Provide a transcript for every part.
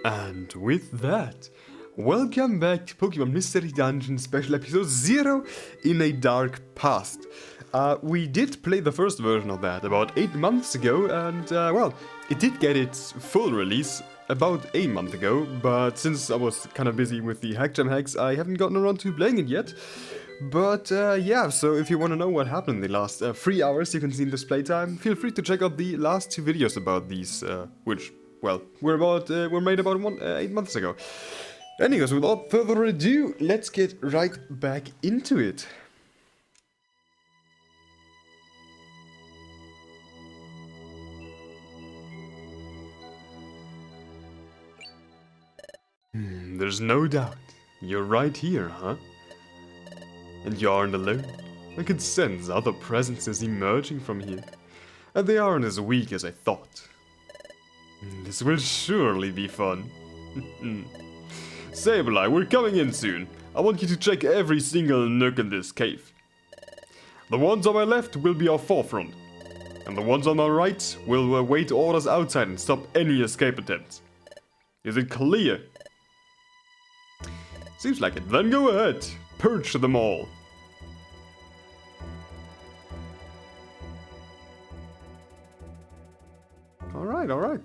And with that, welcome back to Pokemon Mystery Dungeon Special Episode 0 in a Dark Past. We did play the first version of that about 8 months ago, and well, it did get its full release about a month ago, but since I was kind of busy with the Hack Jam hacks, I haven't gotten around to playing it yet. But yeah, so if you want to know what happened in the last 3 hours you can see in this playtime, feel free to check out the last 2 videos about these, which, well, were made about 8 months ago. Anyways, without further ado, let's get right back into it. There's no doubt. You're right here, huh? And you aren't alone. I can sense other presences emerging from here. And they aren't as weak as I thought. This will surely be fun. Sableye, we're coming in soon. I want you to check every single nook in this cave. The ones on my left will be our forefront. And the ones on my right will await orders outside and stop any escape attempts. Is it clear? Seems like it. Then go ahead. Purge them all. Alright, alright.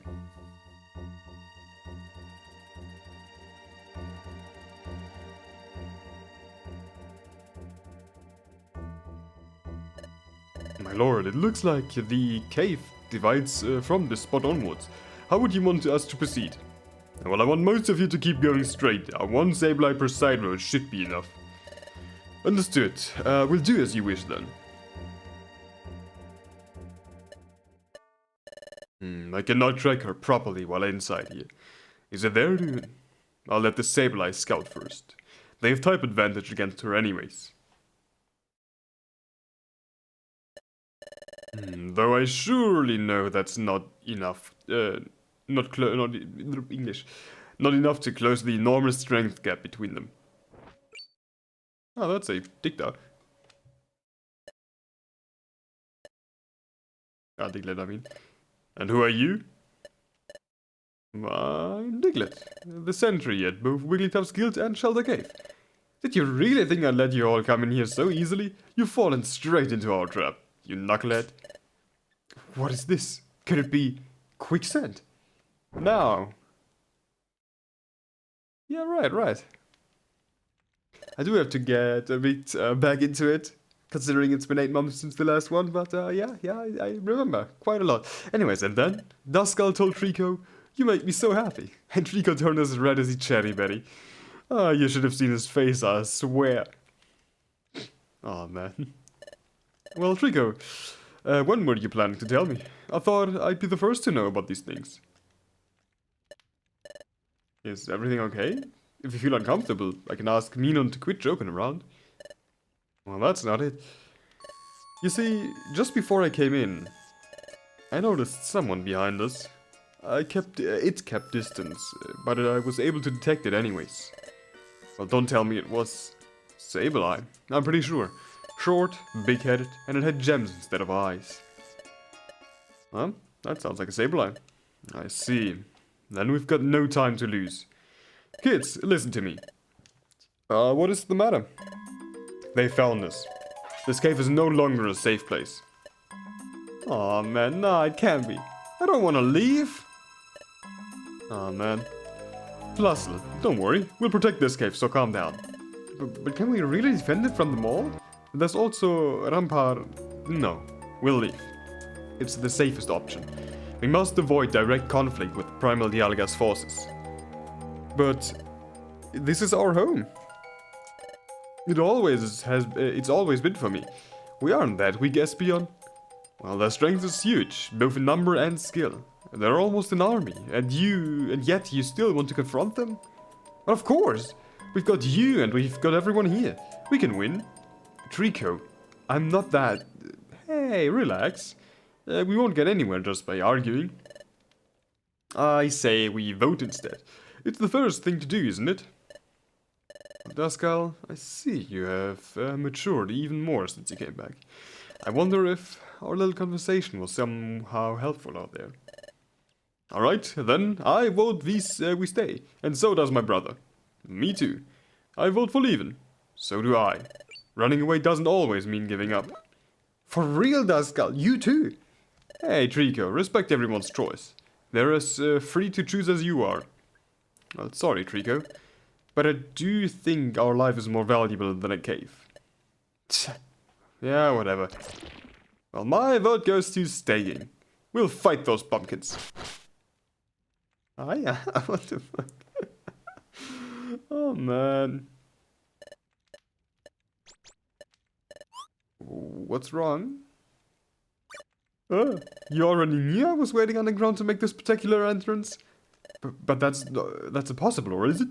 My lord, it looks like the cave divides from this spot onwards. How would you want us to proceed? Well, I want most of you to keep going straight. One Sableye per side road should be enough. Understood. We'll do as you wish then. I cannot track her properly while inside here. Is it there, dude? I'll let the Sableye scout first. They have type advantage against her anyways. Though I surely know that's not enough. Not English. Not enough to close the enormous strength gap between them. Oh, that's a Diglett. Diglett, I mean. And who are you? Diglett, the sentry at both Wigglytuff's Guild and Shelter Cave. Did you really think I'd let you all come in here so easily? You've fallen straight into our trap, you knucklehead. What is this? Could it be quicksand? No. Yeah, right. I do have to get a bit back into it, considering it's been 8 months since the last one, but yeah, I remember quite a lot. Anyways, and then, Duskull told Trico, "You make me so happy." And Trico turned as red as a cherry berry. You should have seen his face, I swear. Oh man. Well, Trico, when were you planning to tell me? I thought I'd be the first to know about these things. Is everything okay? If you feel uncomfortable, I can ask Minon to quit joking around. Well, that's not it. You see, just before I came in, I noticed someone behind us. It kept distance, but I was able to detect it anyways. Well, don't tell me it was Sableye. I'm pretty sure. Short, big-headed, and it had gems instead of eyes. Huh? That sounds like a Sableye. I see. Then we've got no time to lose. Kids, listen to me. What is the matter? They found us. This cave is no longer a safe place. Aw, man, nah, it can't be. I don't want to leave. Aw, man. Plus, don't worry, we'll protect this cave, so calm down. But can we really defend it from them all? There's also No, we'll leave. It's the safest option. We must avoid direct conflict with Primal Dialga's forces. But this is our home. It's always been for me. We aren't that weak, Espeon. Well, their strength is huge, both in number and skill. They're almost an army, and yet you still want to confront them? Well, of course! We've got you and we've got everyone here. We can win. Trico, I'm not that... Hey, relax. We won't get anywhere just by arguing. I say we vote instead. It's the first thing to do, isn't it? Duskull, I see you have matured even more since you came back. I wonder if our little conversation was somehow helpful out there. Alright, then I vote we stay, and so does my brother. Me too. I vote for leaving. So do I. Running away doesn't always mean giving up. For real, Duskull, you too? Hey, Trico, respect everyone's choice. They're as free to choose as you are. Well, sorry, Trico, but I do think our life is more valuable than a cave. Yeah, whatever. Well, my vote goes to staying. We'll fight those pumpkins. Ah, yeah, what the fuck? Oh, man. What's wrong? You already knew I was waiting on the ground to make this particular entrance? But that's impossible, or is it?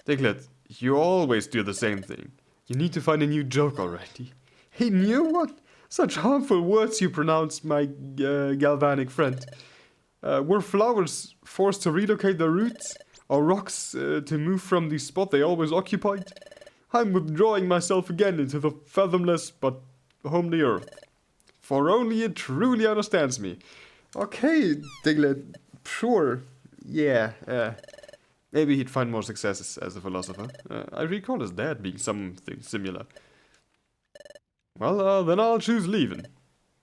Diglett, you always do the same thing. You need to find a new joke already. Hey, new one? Such harmful words you pronounce, my galvanic friend. Were flowers forced to relocate their roots? Or rocks to move from the spot they always occupied? I'm withdrawing myself again into the fathomless but homely earth. For only it truly understands me. Okay, Diglett, sure. Yeah, maybe he'd find more success as a philosopher. I recall his dad being something similar. Well, then I'll choose leaving.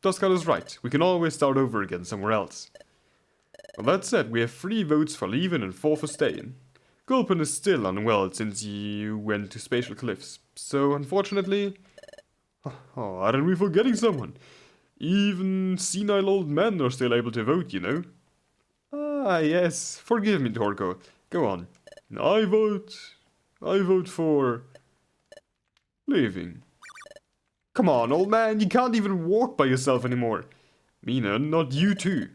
Duskull is right. We can always start over again somewhere else. Well, that said, we have 3 votes for leaving and 4 for staying. Gulpin is still unwell since you went to Spatial Cliffs. So, unfortunately... Oh, aren't we forgetting someone? Even senile old men are still able to vote, you know. Ah, yes. Forgive me, Torko. Go on. I vote for... leaving. Come on, old man. You can't even walk by yourself anymore. Mina, not you too.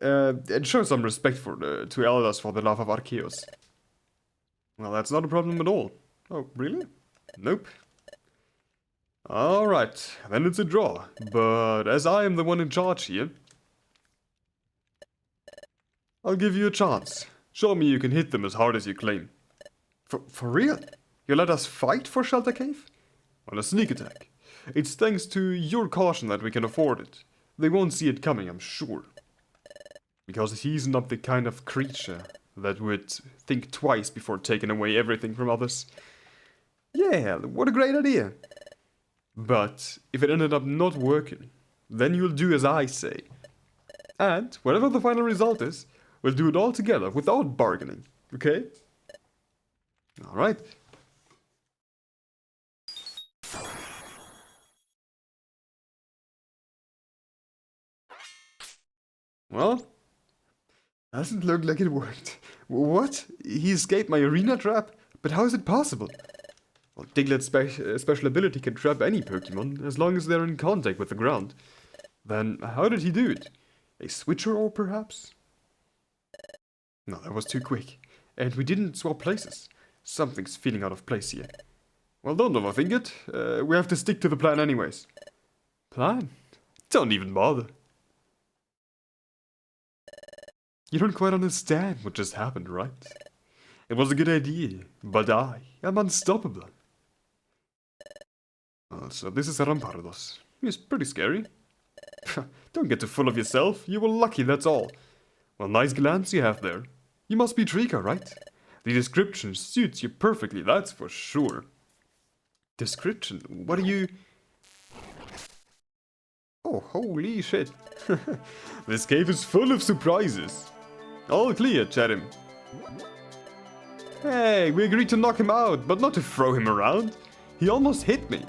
And show some respect to elders for the love of Arceus. Well, that's not a problem at all. Oh, really? Nope. Alright, then it's a draw. But as I am the one in charge here, I'll give you a chance. Show me you can hit them as hard as you claim. For real? You let us fight for Shelter Cave? On a sneak attack. It's thanks to your caution that we can afford it. They won't see it coming, I'm sure. Because he's not the kind of creature that would think twice before taking away everything from others. Yeah, what a great idea. But if it ended up not working, then you'll do as I say. And whatever the final result is, we'll do it all together without bargaining, okay? Alright. Well, doesn't look like it worked. What? He escaped my arena trap? But how is it possible? Well, Diglett's special ability can trap any Pokemon, as long as they're in contact with the ground. Then, how did he do it? A switcher orb, perhaps? No, that was too quick. And we didn't swap places. Something's feeling out of place here. Well, don't overthink it. We have to stick to the plan anyways. Plan? Don't even bother. You don't quite understand what just happened, right? It was a good idea, but I am unstoppable. So this is Rampardos. He's pretty scary. Don't get too full of yourself. You were lucky, that's all. Well, nice glance you have there. You must be Trico, right? The description suits you perfectly, that's for sure. Description? What are you... Oh, holy shit. This cave is full of surprises. All clear, Chatham. Hey, we agreed to knock him out, but not to throw him around. He almost hit me.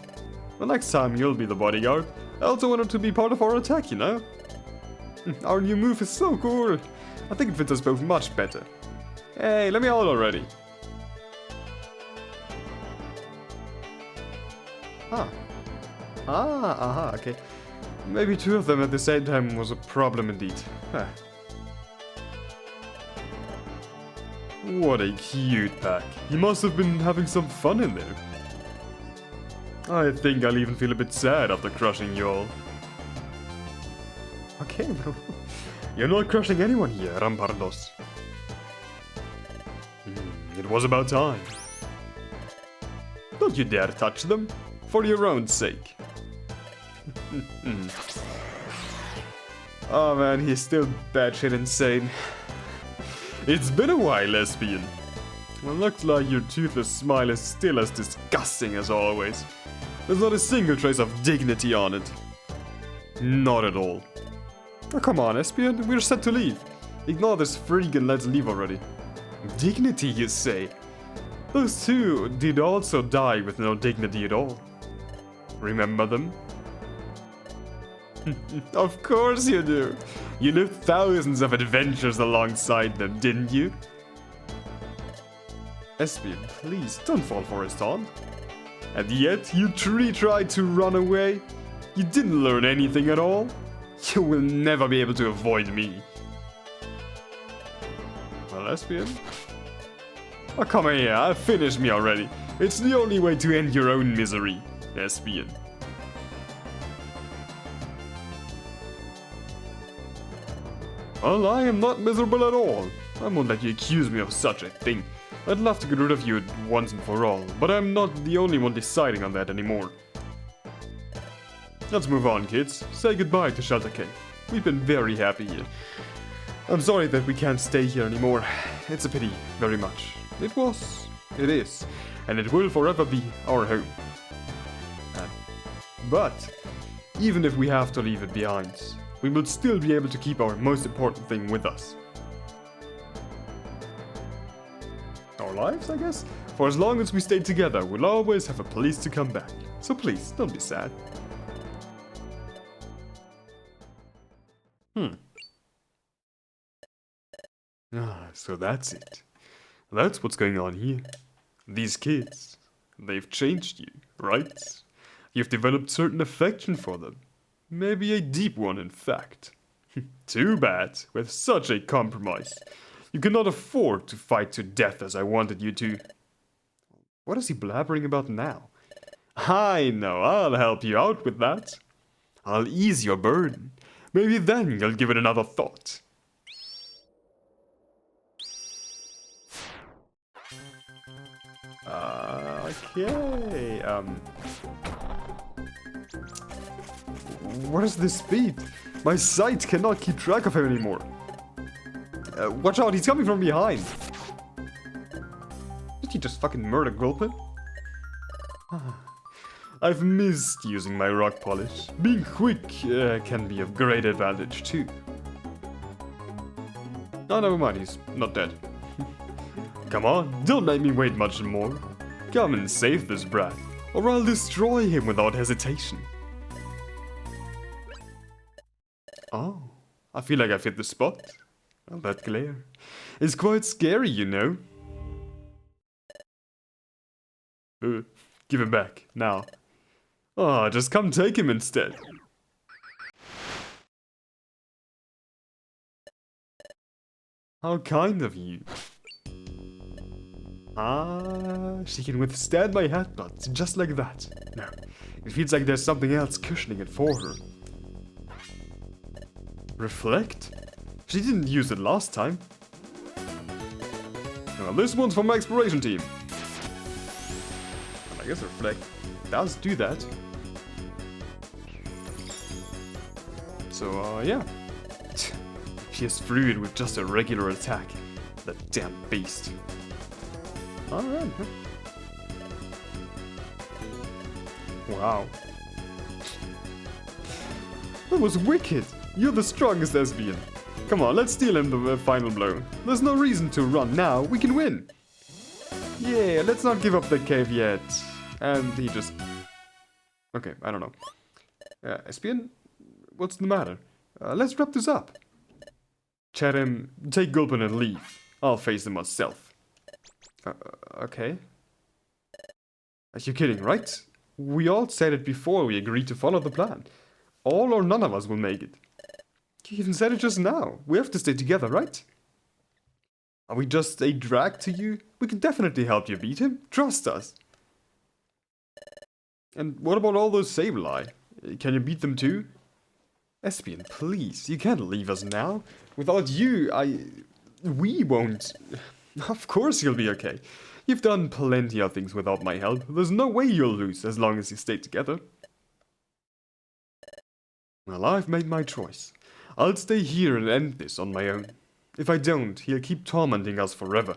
The next time you'll be the bodyguard. I also wanted to be part of our attack, you know? Our new move is so cool. I think it fits us both much better. Hey, let me out already. Okay. Maybe 2 of them at the same time was a problem indeed. Huh. What a cute pack. He must have been having some fun in there. I think I'll even feel a bit sad after crushing you all. Okay, bro. You're not crushing anyone here, Rampardos. It was about time. Don't you dare touch them, for your own sake. Oh man, he's still batshit insane. It's been a while, Espeon. Well, looks like your toothless smile is still as disgusting as always. There's not a single trace of dignity on it. Not at all. Oh, come on, Espeon, we're set to leave. Ignore this freak and let's leave already. Dignity, you say? Those two did also die with no dignity at all. Remember them? Of course you do. You lived thousands of adventures alongside them, didn't you? Espeon, please don't fall for his taunt. And yet you tried to run away? You didn't learn anything at all? You will never be able to avoid me. Well, Espeon? Oh, come here, finish me already. It's the only way to end your own misery, Espeon. Well, I am not miserable at all. I won't let you accuse me of such a thing. I'd love to get rid of you once and for all, but I'm not the only one deciding on that anymore. Let's move on, kids. Say goodbye to Shelter Cave. We've been very happy here. I'm sorry that we can't stay here anymore. It's a pity, very much. It was, it is, and it will forever be our home. But, even if we have to leave it behind, we will still be able to keep our most important thing with us. Our lives, I guess? For as long as we stay together, we'll always have a place to come back. So please, don't be sad. So that's it. That's what's going on here. These kids, they've changed you, right? You've developed certain affection for them. Maybe a deep one, in fact. Too bad, with such a compromise. You cannot afford to fight to death as I wanted you to. What is he blabbering about now? I know, I'll help you out with that. I'll ease your burden. Maybe then you'll give it another thought. Okay, what is this speed? My sight cannot keep track of him anymore. Watch out, he's coming from behind. Did he just fucking murder Gulpin? I've missed using my rock polish. Being quick can be of great advantage too. Oh, never mind, he's not dead. Come on, don't make me wait much more. Come and save this brat, or I'll destroy him without hesitation. Oh, I feel like I fit the spot. Oh, that glare is quite scary, you know. Give him back, now. Oh, just come take him instead. How kind of you. Ah, she can withstand my headbutt, just like that. No, it feels like there's something else cushioning it for her. Reflect? She didn't use it last time. Well, this one's for my exploration team. I guess Reflect does do that. So, yeah. She is fluid with just a regular attack. That damn beast. Alright. Wow. That was wicked. You're the strongest Espeon. Come on, let's steal him the final blow. There's no reason to run now. We can win. Yeah, let's not give up the cave yet. And he just... Okay, I don't know. Espeon? What's the matter? Let's wrap this up. Chatham, take Gulpin and leave. I'll face them myself. Okay. Are you kidding, right? We all said it before we agreed to follow the plan. All or none of us will make it. You even said it just now. We have to stay together, right? Are we just a drag to you? We can definitely help you beat him. Trust us. And what about all those Sableye? Can you beat them too? Espeon, please, you can't leave us now. Without you, we won't. Of course you'll be okay. You've done plenty of things without my help. There's no way you'll lose as long as you stay together. Well, I've made my choice. I'll stay here and end this on my own. If I don't, he'll keep tormenting us forever.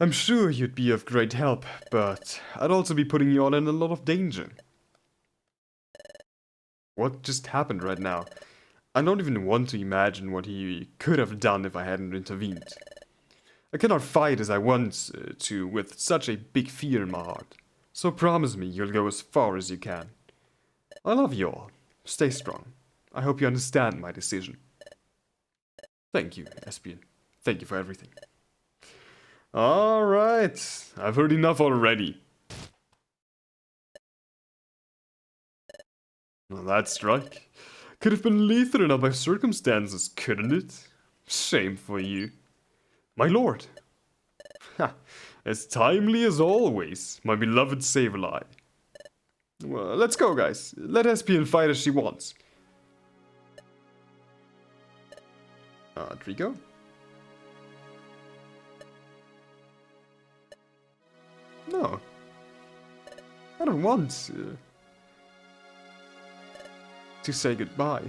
I'm sure you'd be of great help, but I'd also be putting you all in a lot of danger. What just happened right now? I don't even want to imagine what he could have done if I hadn't intervened. I cannot fight as I want to with such a big fear in my heart. So promise me you'll go as far as you can. I love you all. Stay strong. I hope you understand my decision. Thank you, Espeon. Thank you for everything. Alright, I've heard enough already. Well, that strike could have been lethal in other circumstances, couldn't it? Shame for you. My lord. Ha, as timely as always, my beloved Sableye. Well, let's go, guys. Let Espeon fight as she wants. Trico? No. I don't want to say goodbye.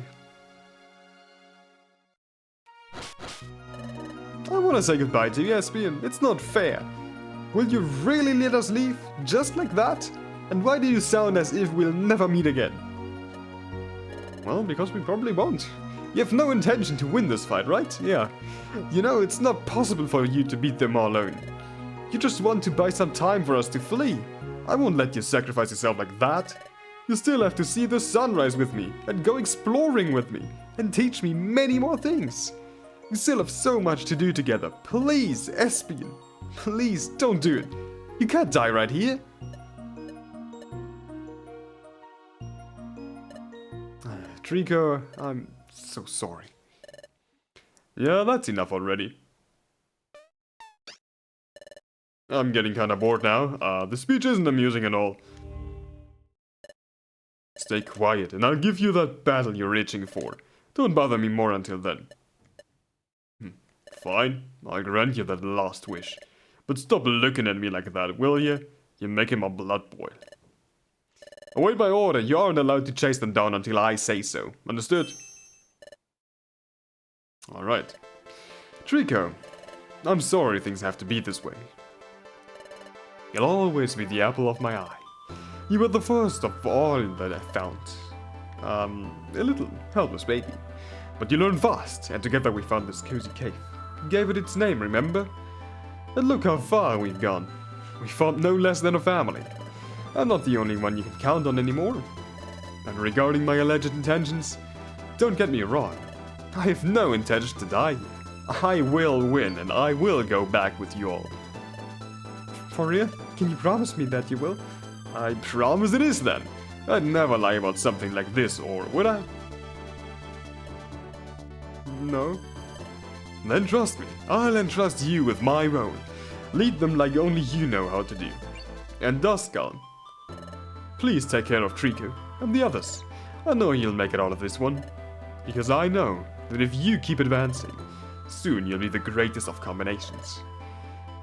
I want to say goodbye to you, Espeon. It's not fair. Will you really let us leave? Just like that? And why do you sound as if we'll never meet again? Well, because we probably won't. You have no intention to win this fight, right? Yeah. You know, it's not possible for you to beat them all alone. You just want to buy some time for us to flee. I won't let you sacrifice yourself like that. You still have to see the sunrise with me, and go exploring with me, and teach me many more things. We still have so much to do together. Please, Espeon. Please, don't do it. You can't die right here. Trico, I'm so sorry. Yeah, that's enough already. I'm getting kinda bored now. The speech isn't amusing at all. Stay quiet, and I'll give you that battle you're itching for. Don't bother me more until then. Fine, I'll grant you that last wish. But stop looking at me like that, will you? You're making my blood boil. Await my order, you aren't allowed to chase them down until I say so. Understood? Alright. Trico, I'm sorry things have to be this way. You'll always be the apple of my eye. You were the first of all that I found. A little helpless baby. But you learned fast, and together we found this cozy cave. Gave it its name, remember? And look how far we've gone. We formed no less than a family. I'm not the only one you can count on anymore. And regarding my alleged intentions, don't get me wrong. I have no intention to die here. I will win, and I will go back with you all. For real? Can you promise me that you will? I promise it is then. I'd never lie about something like this, or would I? No? Then trust me. I'll entrust you with my own. Lead them like only you know how to do. And Duskull, please take care of Trico and the others. I know you'll make it out of this one. Because I know that if you keep advancing, soon you'll be the greatest of combinations.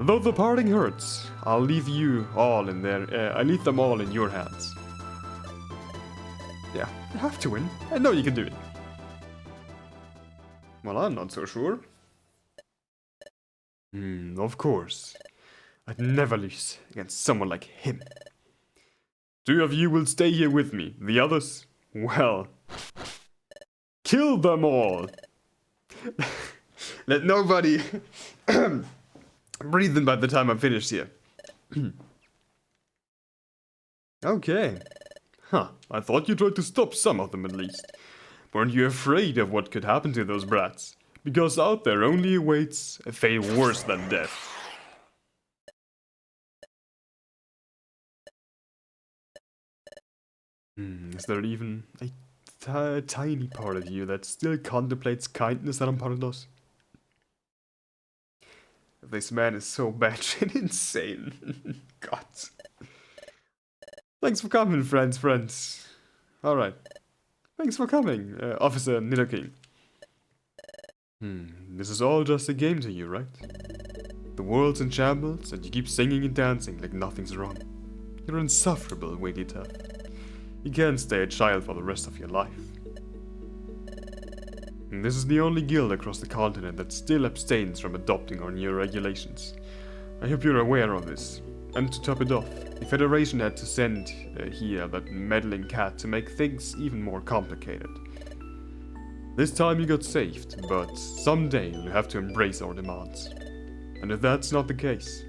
Though the parting hurts, I'll leave you all in I leave them all in your hands. Yeah, you have to win. I know you can do it. Well, I'm not so sure. Of course. I'd never lose against someone like him. 2 of you will stay here with me. The others, well, kill them all. Let nobody breathe in by the time I'm finished here. Okay. Huh, I thought you tried to stop some of them at least. Weren't you afraid of what could happen to those brats? Because out there only awaits a fate worse than death. Is there even a tiny part of you that still contemplates kindness, Rampardos? This man is so batshit insane. God. Thanks for coming, friends. Alright. Thanks for coming, Officer Nidoking. This is all just a game to you, right? The world's in shambles, and you keep singing and dancing like nothing's wrong. You're insufferable, Wigglytuff. You can't stay a child for the rest of your life. And this is the only guild across the continent that still abstains from adopting our new regulations. I hope you're aware of this. And to top it off, the Federation had to send here that meddling cat to make things even more complicated. This time you got saved, but someday you'll have to embrace our demands. And if that's not the case,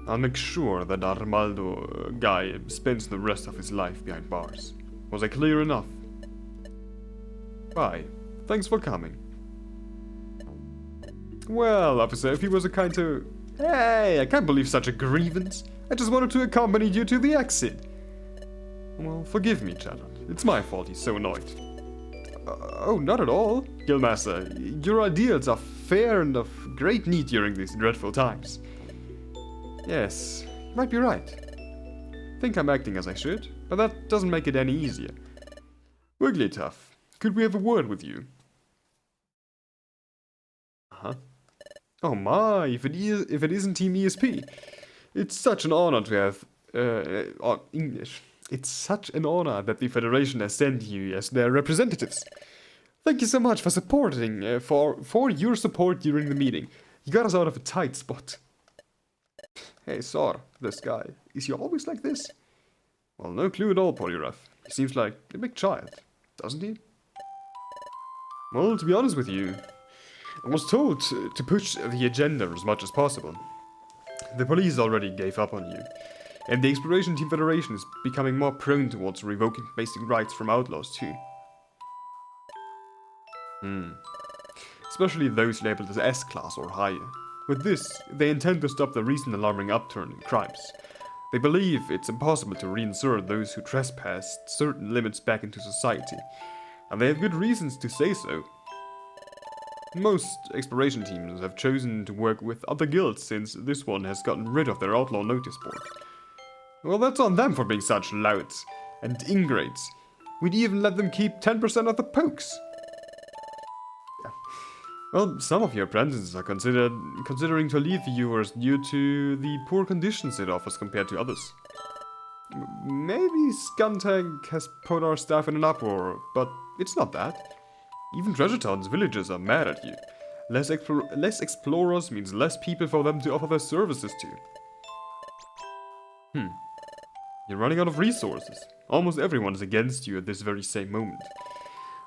I'll make sure that Armaldo guy spends the rest of his life behind bars. Was I clear enough? Bye. Thanks for coming. Well, officer, if he was a kind to... Hey, I can't believe such a grievance. I just wanted to accompany you to the exit. Well, forgive me, Chatter. It's my fault he's so annoyed. Oh, not at all, Guildmaster. Your ideals are fair and of great need during these dreadful times. Yes, you might be right. Think I'm acting as I should, but that doesn't make it any easier. Wigglytuff, could we have a word with you? Uh-huh. Oh my, if it isn't Team ESP. It's such an honor to have... English. It's such an honor that the Federation has sent you as their representatives. Thank you so much for supporting, for your support during the meeting. You got us out of a tight spot. Hey, Sor, this guy. Is he always like this? Well, no clue at all, Polyruff. He seems like a big child, doesn't he? Well, to be honest with you, I was told to push the agenda as much as possible. The police already gave up on you, and the Exploration Team Federation is becoming more prone towards revoking basic rights from outlaws too. Especially those labeled as S-class or higher. With this, they intend to stop the recent alarming upturn in crimes. They believe it's impossible to reinsert those who trespassed certain limits back into society, and they have good reasons to say so. Most exploration teams have chosen to work with other guilds since this one has gotten rid of their outlaw notice board. Well, that's on them for being such louts and ingrates. We'd even let them keep 10% of the pokes. Yeah. Well, some of your apprentices are considering to leave viewers due to the poor conditions it offers compared to others. Maybe Skuntank has put our staff in an uproar, but it's not that. Even Treasure Town's villagers are mad at you. Less explorers means less people for them to offer their services to. You're running out of resources. Almost everyone is against you at this very same moment.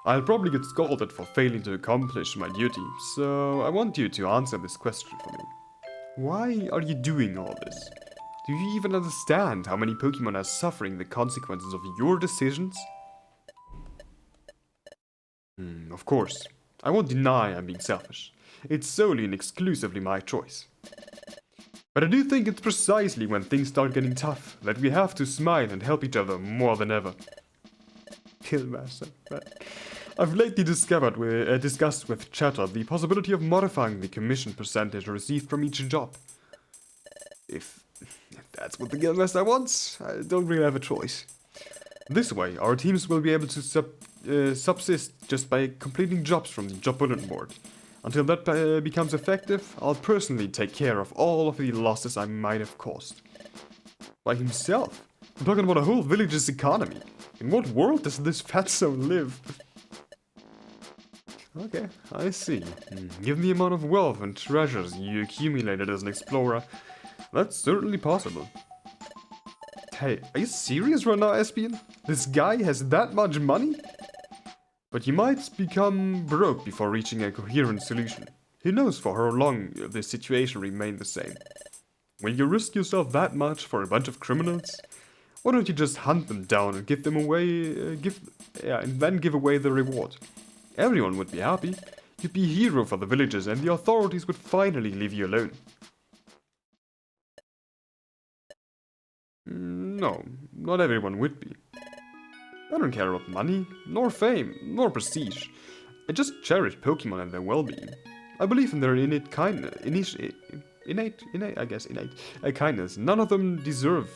I'll probably get scolded for failing to accomplish my duty, so I want you to answer this question for me. Why are you doing all this? Do you even understand how many Pokemon are suffering the consequences of your decisions? Of course. I won't deny I'm being selfish. It's solely and exclusively my choice. But I do think it's precisely when things start getting tough that we have to smile and help each other more than ever. Killmaster. I've lately discussed with Chatter the possibility of modifying the commission percentage received from each job. If that's what the Guildmaster wants, I don't really have a choice. This way, our teams will be able to subsist just by completing jobs from the job bulletin board. Until that becomes effective, I'll personally take care of all of the losses I might have caused. By himself? I'm talking about a whole village's economy. In what world does this fatso live? Okay, I see. Given the amount of wealth and treasures you accumulated as an explorer, that's certainly possible. Hey, are you serious right now, Espeon? This guy has that much money? But you might become broke before reaching a coherent solution. Who knows for how long this situation remains the same. Will you risk yourself that much for a bunch of criminals? Why don't you just hunt them down and give them away, and then give away the reward? Everyone would be happy. You'd be a hero for the villagers and the authorities would finally leave you alone. No, not everyone would be. I don't care about money, nor fame, nor prestige. I just cherish Pokemon and their well-being. I believe in their innate kindness. None of them deserve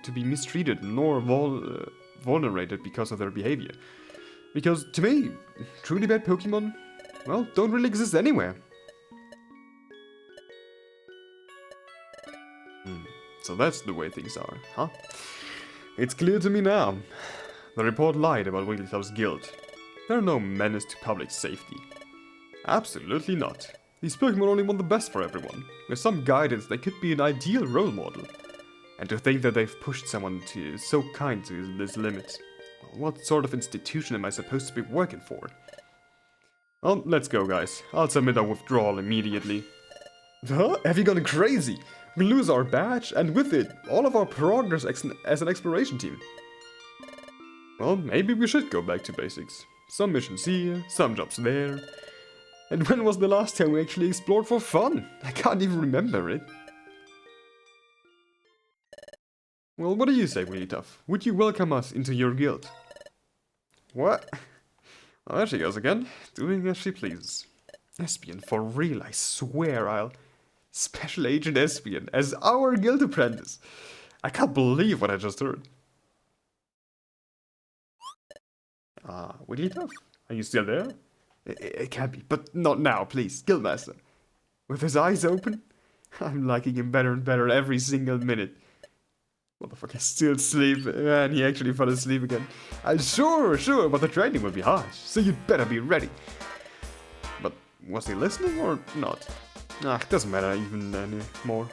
to be mistreated nor vulnerated because of their behavior. Because to me, truly bad Pokemon, well, don't really exist anywhere. So that's the way things are, huh? It's clear to me now. The report lied about Wigglytuff's guild. They're no menace to public safety. Absolutely not. These Pokemon only want the best for everyone. With some guidance, they could be an ideal role model. And to think that they've pushed someone to so kind to this limit. Well, what sort of institution am I supposed to be working for? Well, let's go, guys. I'll submit our withdrawal immediately. Huh? Have you gone crazy? We lose our badge, and with it, all of our progress as an exploration team. Well, maybe we should go back to basics. Some missions here, some jobs there. And when was the last time we actually explored for fun? I can't even remember it. Well, what do you say, Willy Tough? Would you welcome us into your guild? What? Well, there she goes again, doing as she pleases. Espeon, for real, I swear I'll... Special Agent Espeon, as our guild apprentice. I can't believe what I just heard. Willy Tough, are you still there? It can't be, but not now, please, Guildmaster. With his eyes open? I'm liking him better and better every single minute. Motherfucker, still asleep, and he actually fell asleep again. Sure, but the training will be harsh, so you'd better be ready. But was he listening or not? Doesn't matter even anymore.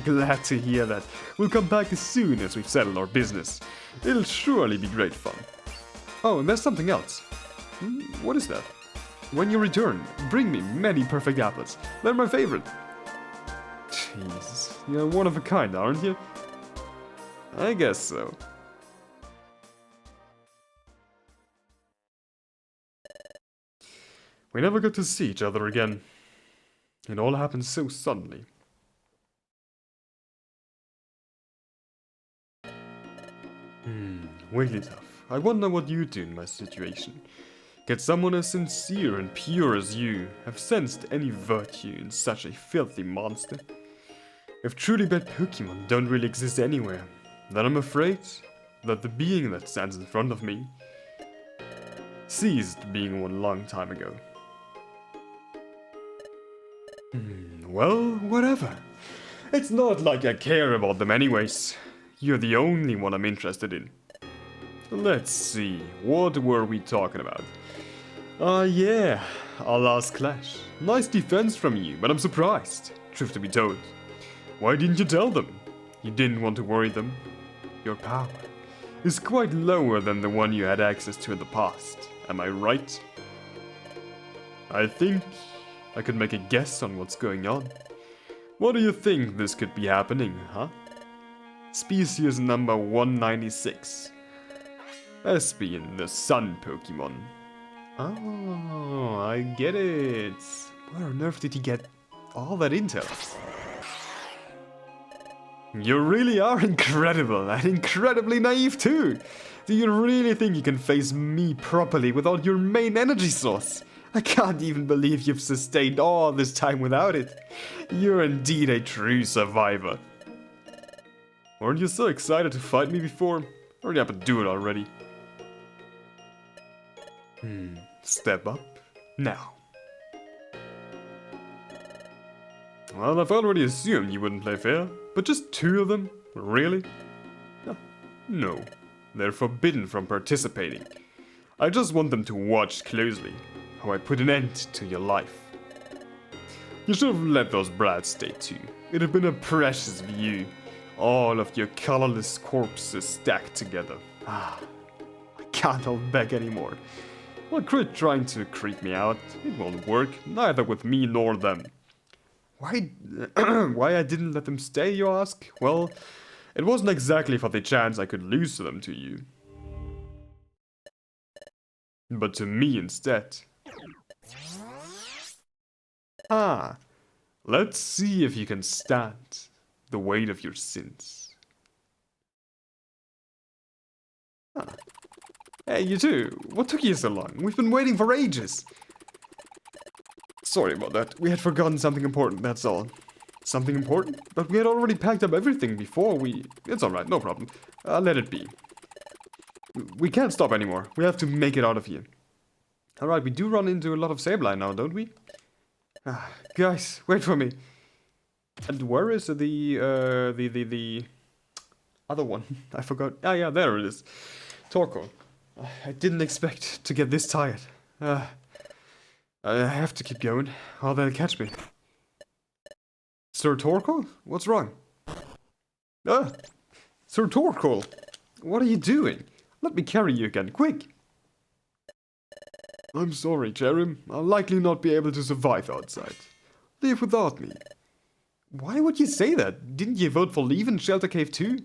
Glad to hear that. We'll come back as soon as we've settled our business. It'll surely be great fun. Oh, and there's something else. What is that? When you return, bring me many perfect apples. They're my favorite. Jesus, you're one of a kind, aren't you? I guess so. We never got to see each other again. It all happened so suddenly. Really tough. I wonder what you'd do in my situation. Could someone as sincere and pure as you have sensed any virtue in such a filthy monster? If truly bad Pokemon don't really exist anywhere, then I'm afraid that the being that stands in front of me ceased being one long time ago. Well, whatever. It's not like I care about them anyways. You're the only one I'm interested in. Let's see, what were we talking about? Yeah, our last clash. Nice defense from you, but I'm surprised, truth to be told. Why didn't you tell them? You didn't want to worry them. Your power is quite lower than the one you had access to in the past, am I right? I think I could make a guess on what's going on. What do you think this could be happening, huh? Species number 196. Espeon, the sun Pokemon. Oh, I get it. Where on earth did he get all that intel? You really are incredible, and incredibly naive too. Do you really think you can face me properly without your main energy source? I can't even believe you've sustained all this time without it. You're indeed a true survivor. Weren't you so excited to fight me before? Hurry up and do it already. Step up now. Well, I've already assumed you wouldn't play fair, but just 2 of them? Really? No, they're forbidden from participating. I just want them to watch closely how I put an end to your life. You should have let those brats stay too. It'd have been a precious view. All of your colorless corpses stacked together. I can't hold back anymore. Well, quit trying to creep me out. It won't work, neither with me nor them. Why I didn't let them stay, you ask? Well, it wasn't exactly for the chance I could lose them to you. But to me instead. Let's see if you can stand the weight of your sins. Hey, you two, what took you so long? We've been waiting for ages. Sorry about that, we had forgotten something important, that's all. Something important? But we had already packed up everything before we... It's alright, no problem. Let it be. We can't stop anymore, we have to make it out of here. Alright, we do run into a lot of Sableye now, don't we? Guys, wait for me. And where is the other one? I forgot. Yeah, there it is. Torkoal. I didn't expect to get this tired. I have to keep going, or they'll catch me. Sir Torkoal? What's wrong? Sir Torkoal! What are you doing? Let me carry you again, quick! I'm sorry, Cherim. I'll likely not be able to survive outside. Leave without me. Why would you say that? Didn't you vote for leave in Shelter Cave too?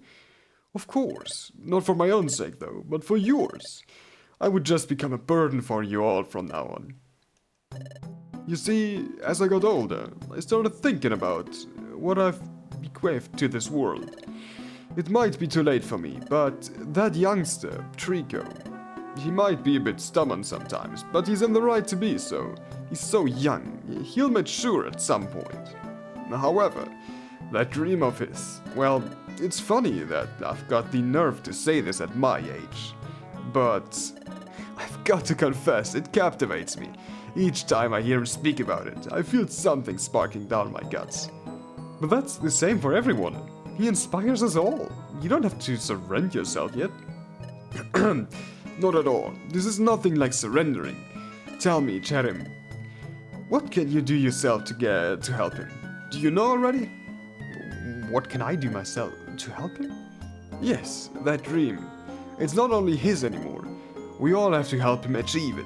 Of course. Not for my own sake, though, but for yours. I would just become a burden for you all from now on. You see, as I got older, I started thinking about what I've bequeathed to this world. It might be too late for me, but that youngster, Trico, he might be a bit stubborn sometimes, but he's in the right to be so. He's so young, he'll mature at some point. However, that dream of his, well, it's funny that I've got the nerve to say this at my age, but I've got to confess, it captivates me. Each time I hear him speak about it, I feel something sparking down my guts. But that's the same for everyone. He inspires us all. You don't have to surrender yourself yet. Not at all. This is nothing like surrendering. Tell me, Cherim, what can you do yourself to help him? Do you know already? What can I do myself to help him? Yes, that dream. It's not only his anymore. We all have to help him achieve it.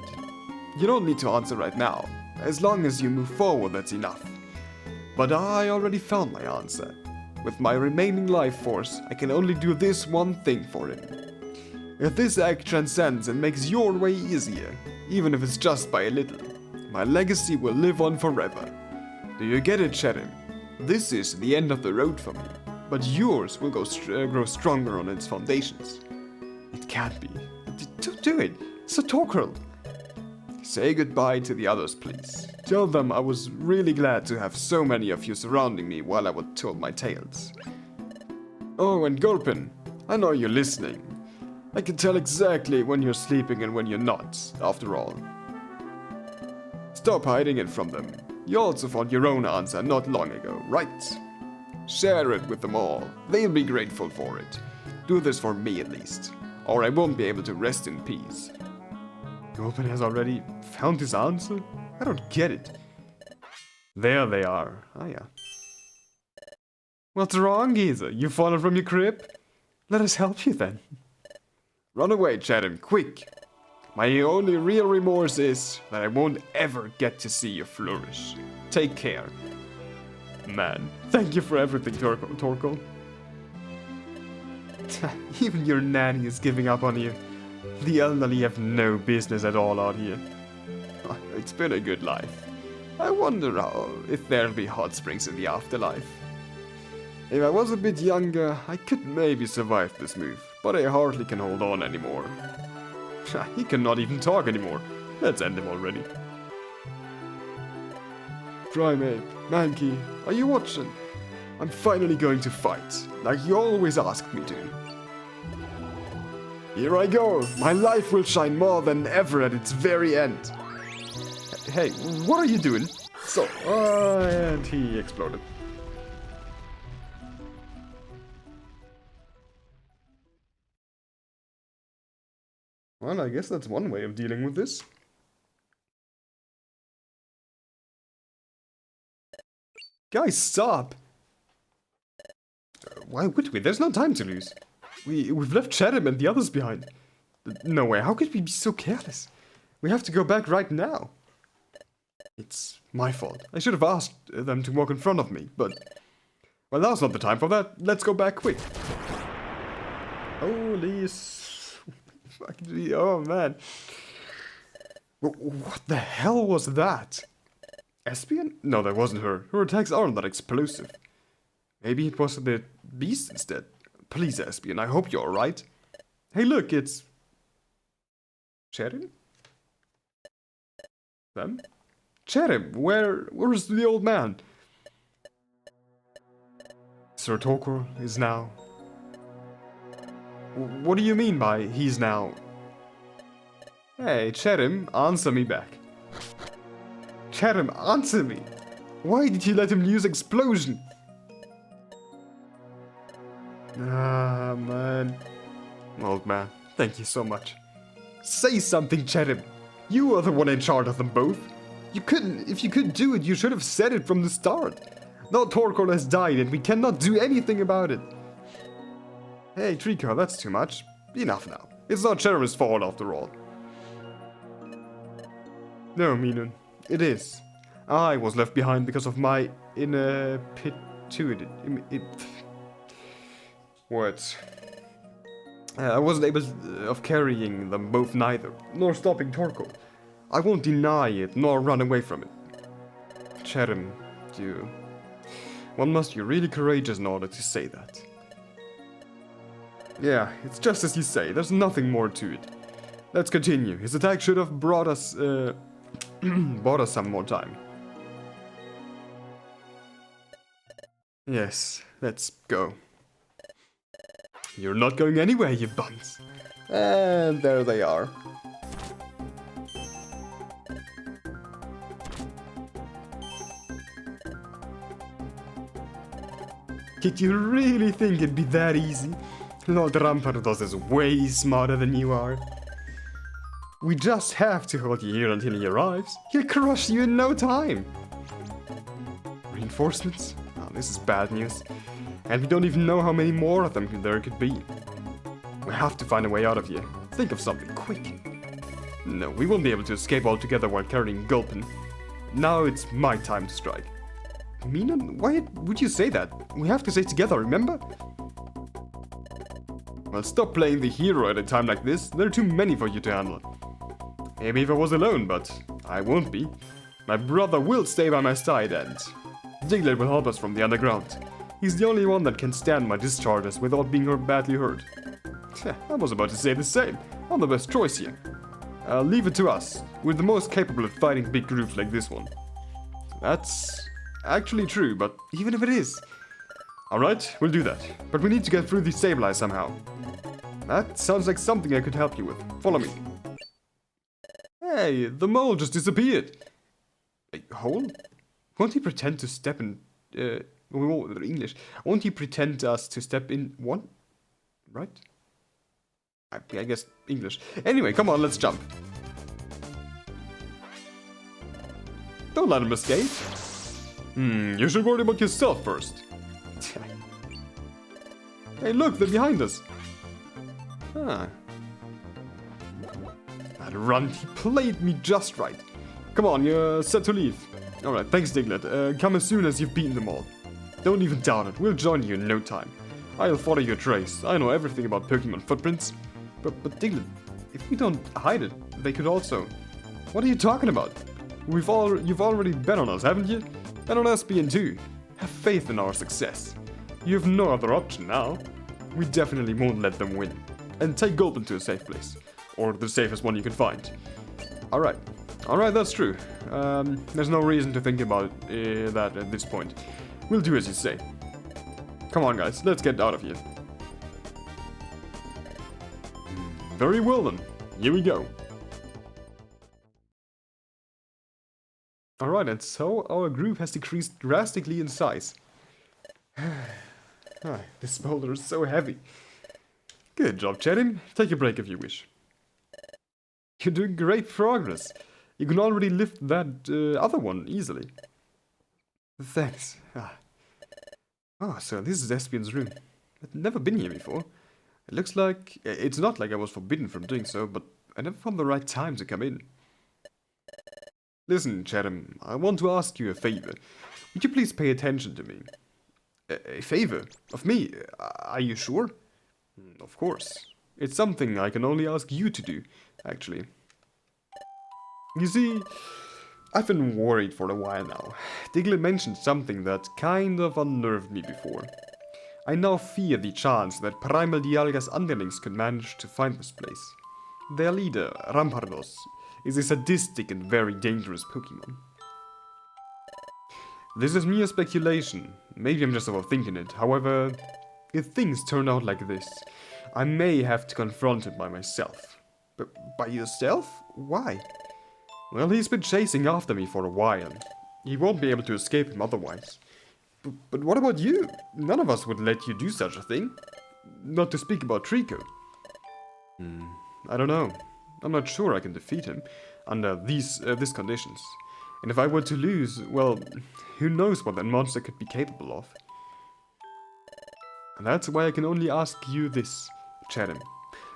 You don't need to answer right now. As long as you move forward, that's enough. But I already found my answer. With my remaining life force, I can only do this one thing for him. If this act transcends and makes your way easier, even if it's just by a little, my legacy will live on forever. Do you get it, Cherim? This is the end of the road for me, but yours will grow stronger on its foundations. It can't be. Don't do it. It's a Torkoal. Say goodbye to the others, please. Tell them I was really glad to have so many of you surrounding me while I told my tales. Oh, and Gulpin, I know you're listening. I can tell exactly when you're sleeping and when you're not, after all. Stop hiding it from them. You also found your own answer not long ago, right? Share it with them all. They'll be grateful for it. Do this for me at least, or I won't be able to rest in peace. Gulpin has already found his answer? I don't get it. There they are. Ah, yeah. What's wrong, geezer? You fallen from your crib? Let us help you then. Run away, Chatham, quick. My only real remorse is that I won't ever get to see you flourish. Take care. Man, thank you for everything, Torkoal. Even your nanny is giving up on you. The elderly have no business at all out here. It's been a good life. I wonder if there'll be hot springs in the afterlife. If I was a bit younger, I could maybe survive this move, but I hardly can hold on anymore. He cannot even talk anymore. Let's end him already. Primeape, Mankey, are you watching? I'm finally going to fight, like you always asked me to. Here I go! My life will shine more than ever at its very end. Hey, what are you doing? So, and he exploded. Well, I guess that's one way of dealing with this. Guys, stop! Why would we? There's no time to lose. We've left Chatham and the others behind. No way, how could we be so careless? We have to go back right now. It's my fault. I should have asked them to walk in front of me, but... Well, now's not the time for that. Let's go back quick. Holy... Oh, man. What the hell was that? Espeon? No, that wasn't her. Her attacks aren't that explosive. Maybe it was the beast instead. Please, Espeon, I hope you're alright. Hey, look, it's... Cherim? Them? Cherim, where's the old man? Sir Torkoal is now... What do you mean by he's now... Hey, Cherim, answer me back. Cherim, answer me! Why did you let him use explosion? Ah, man. Old man, thank you so much. Say something, Cherub. You are the one in charge of them both. If you could do it, you should have said it from the start. Now Torkoal has died and we cannot do anything about it. Hey, Trico, that's too much. Enough now. It's not Cherub's fault after all. No, Minun, it is. I was left behind because of my ineptitude. Words. I wasn't able of carrying them both neither, nor stopping Torkoal. I won't deny it, nor run away from it. Cherub, one must be really courageous in order to say that. Yeah, it's just as you say, there's nothing more to it. Let's continue. His attack should have brought us, bought us some more time. Yes, let's go. You're not going anywhere, you buns. And there they are. Did you really think it'd be that easy? Lord Rampardos is way smarter than you are. We just have to hold you here until he arrives. He'll crush you in no time. Reinforcements? Oh, this is bad news. And we don't even know how many more of them there could be. We have to find a way out of here. Think of something quick. No, we won't be able to escape altogether while carrying Gulpin. Now it's my time to strike. Mina, why would you say that? We have to stay together, remember? Well, stop playing the hero at a time like this. There are too many for you to handle. Maybe if I was alone, but I won't be. My brother will stay by my side and Diglett will help us from the underground. He's the only one that can stand my discharges without being badly hurt. I was about to say the same. I'm the best choice here. Leave it to us. We're the most capable of fighting big groups like this one. That's actually true, but even if it is... Alright, we'll do that. But we need to get through the Sableye somehow. That sounds like something I could help you with. Follow me. Hey, the mole just disappeared. A hole? Won't he pretend to step in... English. Won't he pretend us to step in one? Right? I guess English. Anyway, come on, let's jump. Don't let him escape. You should worry about yourself first. Hey, look, they're behind us. That run, he played me just right. Come on, you're set to leave. Alright, thanks, Diglett. Come as soon as you've beaten them all. Don't even doubt it, we'll join you in no time. I'll follow your trace. I know everything about Pokemon footprints. But Diglett, if we don't hide it, they could also... What are you talking about? You've already bet on us, haven't you? And on Espeon too. Have faith in our success. You have no other option now. We definitely won't let them win. And take Gulpin to a safe place. Or the safest one you can find. Alright, that's true. There's no reason to think about that at this point. We'll do as you say. Come on guys, let's get out of here. Very well then, here we go. Alright, and so our group has decreased drastically in size. This boulder is so heavy. Good job, Cherub. Take a break if you wish. You're doing great progress. You can already lift that other one easily. Thanks. Oh, so this is Espeon's room. I've never been here before. It looks like... It's not like I was forbidden from doing so, but I never found the right time to come in. Listen, Cherub, I want to ask you a favor. Would you please pay attention to me? A favor? Of me? Are you sure? Of course. It's something I can only ask you to do, actually. You see, I've been worried for a while now. Diglett mentioned something that kind of unnerved me before. I now fear the chance that Primal Dialga's underlings could manage to find this place. Their leader, Rampardos, is a sadistic and very dangerous Pokemon. This is mere speculation. Maybe I'm just overthinking it. However, if things turn out like this, I may have to confront it by myself. But by yourself? Why? Well, he's been chasing after me for a while. He won't be able to escape him otherwise. But what about you? None of us would let you do such a thing. Not to speak about Trico. I don't know. I'm not sure I can defeat him under these conditions. And if I were to lose, well, who knows what that monster could be capable of. And that's why I can only ask you this, Chatham.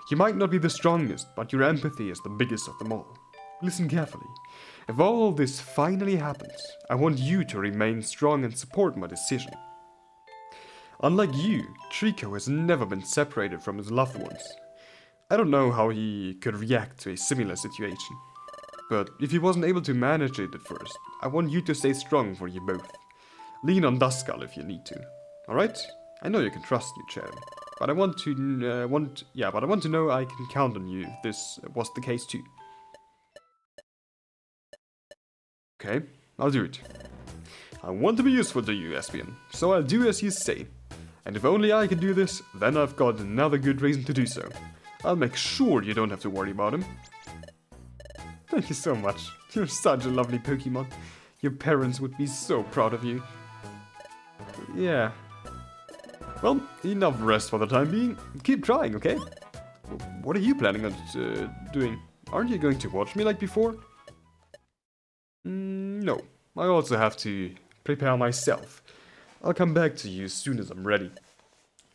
You might not be the strongest, but your empathy is the biggest of them all. Listen carefully. If all this finally happens, I want you to remain strong and support my decision. Unlike you, Trico has never been separated from his loved ones. I don't know how he could react to a similar situation. But if he wasn't able to manage it at first, I want you to stay strong for you both. Lean on Duskull if you need to. Alright? I know you can trust me, Chatham. But I want to know I can count on you if this was the case too. Okay, I'll do it. I want to be useful to you, Espeon, so I'll do as you say. And if only I can do this, then I've got another good reason to do so. I'll make sure you don't have to worry about him. Thank you so much. You're such a lovely Pokemon. Your parents would be so proud of you. Yeah. Well, enough rest for the time being. Keep trying, okay? What are you planning on doing? Aren't you going to watch me like before? No. I also have to prepare myself. I'll come back to you as soon as I'm ready.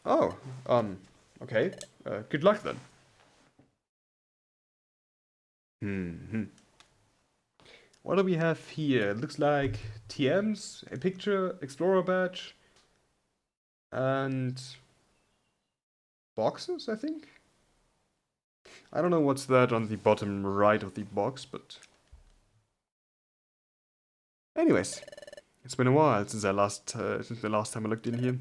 Oh, okay. Good luck then. What do we have here? It looks like TMs, a picture, Explorer badge, and boxes, I think? I don't know what's that on the bottom right of the box, but... Anyways, it's been a while since the last time I looked in here.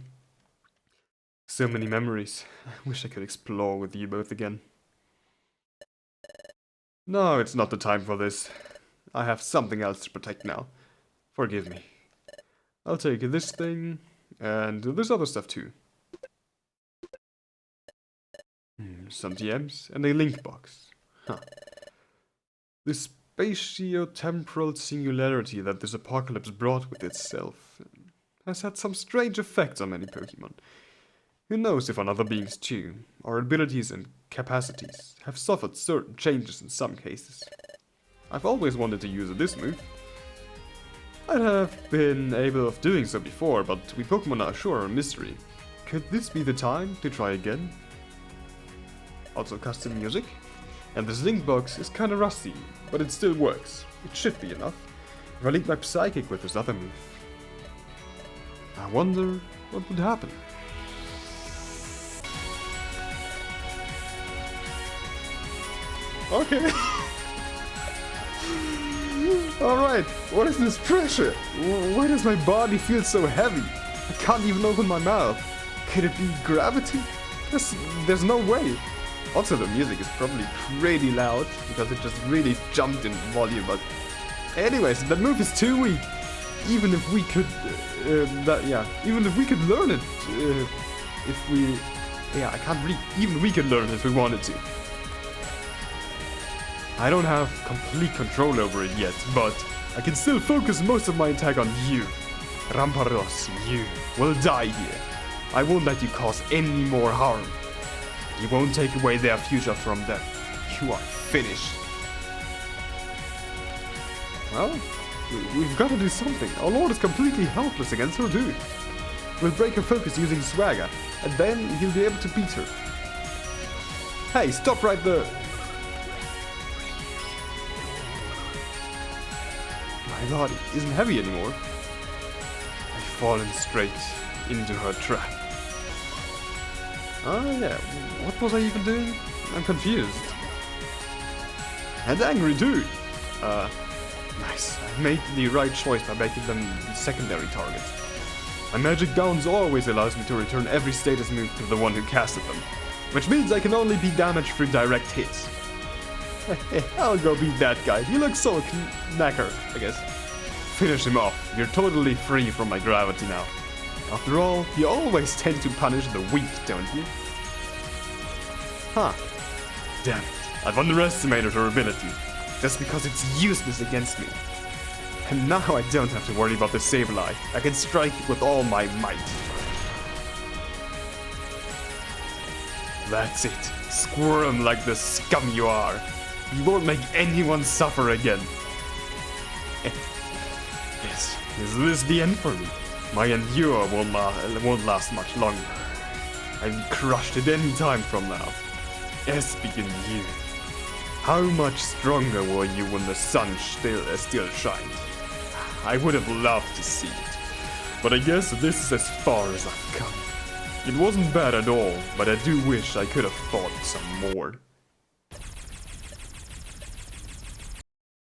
So many memories. I wish I could explore with you both again. No, it's not the time for this. I have something else to protect now. Forgive me. I'll take this thing, and this other stuff too. Some TMs, and a link box. Huh. This spatio-temporal singularity that this apocalypse brought with itself has had some strange effects on many Pokemon. Who knows if on other beings too, our abilities and capacities have suffered certain changes in some cases. I've always wanted to use this move. I'd have been able of doing so before, but we Pokemon are sure a mystery. Could this be the time to try again? Also custom music. And this link box is kinda rusty, but it still works. It should be enough. If I link my Psychic with this other move. I wonder what would happen. Okay. Alright, what is this pressure? Why does my body feel so heavy? I can't even open my mouth. Could it be gravity? There's no way. Also, the music is probably pretty loud because it just really jumped in volume. But anyways, that move is too weak. Even if we could, even if we could learn it, I can't read. Even we could learn it if we wanted to. I don't have complete control over it yet, but I can still focus most of my attack on you. Rampardos, you will die here. I won't let you cause any more harm. You won't take away their future from them. You are finished. Well, we've got to do something. Our lord is completely helpless against her dude. We'll break her focus using Swagger, and then he'll be able to beat her. Hey, stop right there. My body isn't heavy anymore. I've fallen straight into her trap. Oh yeah, what was I even doing? I'm confused. And angry too. Nice. I made the right choice by making them the secondary targets. My magic bounce always allows me to return every status move to the one who casted them. Which means I can only be damaged through direct hits. I'll go beat that guy. He looks so knackered, I guess. Finish him off. You're totally free from my gravity now. After all, you always tend to punish the weak, don't you? Huh. Damn it. I've underestimated her ability. Just because it's useless against me. And now I don't have to worry about the Sableye. I can strike it with all my might. That's it. Squirm like the scum you are. You won't make anyone suffer again. Yes, is this the end for me? My endure won't last much longer. I'm crushed at any time from now. Espeon, you. How much stronger were you when the sun still shined? I would have loved to see it. But I guess this is as far as I've come. It wasn't bad at all, but I do wish I could have fought some more.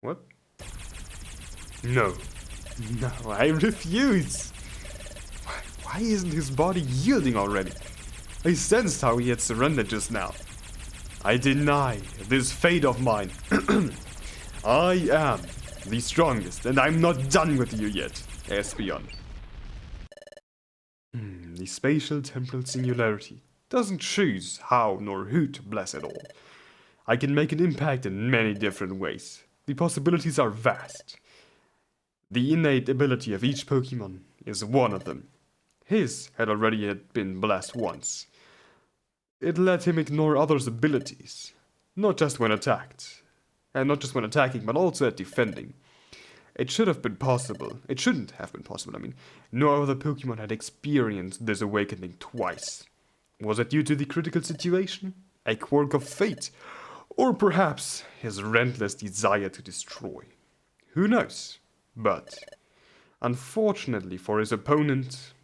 What? No. No, I refuse! Why isn't his body yielding already? I sensed how he had surrendered just now. I deny this fate of mine. I am the strongest, and I'm not done with you yet, Espeon. The spatial temporal singularity doesn't choose how nor who to bless at all. I can make an impact in many different ways. The possibilities are vast. The innate ability of each Pokemon is one of them. His had already been blessed once. It let him ignore others' abilities, not just when attacked, and not just when attacking, but also at defending. It should have been possible. It shouldn't have been possible. I mean, no other Pokemon had experienced this awakening twice. Was it due to the critical situation? A quirk of fate? Or perhaps his relentless desire to destroy? Who knows? But, unfortunately for his opponent,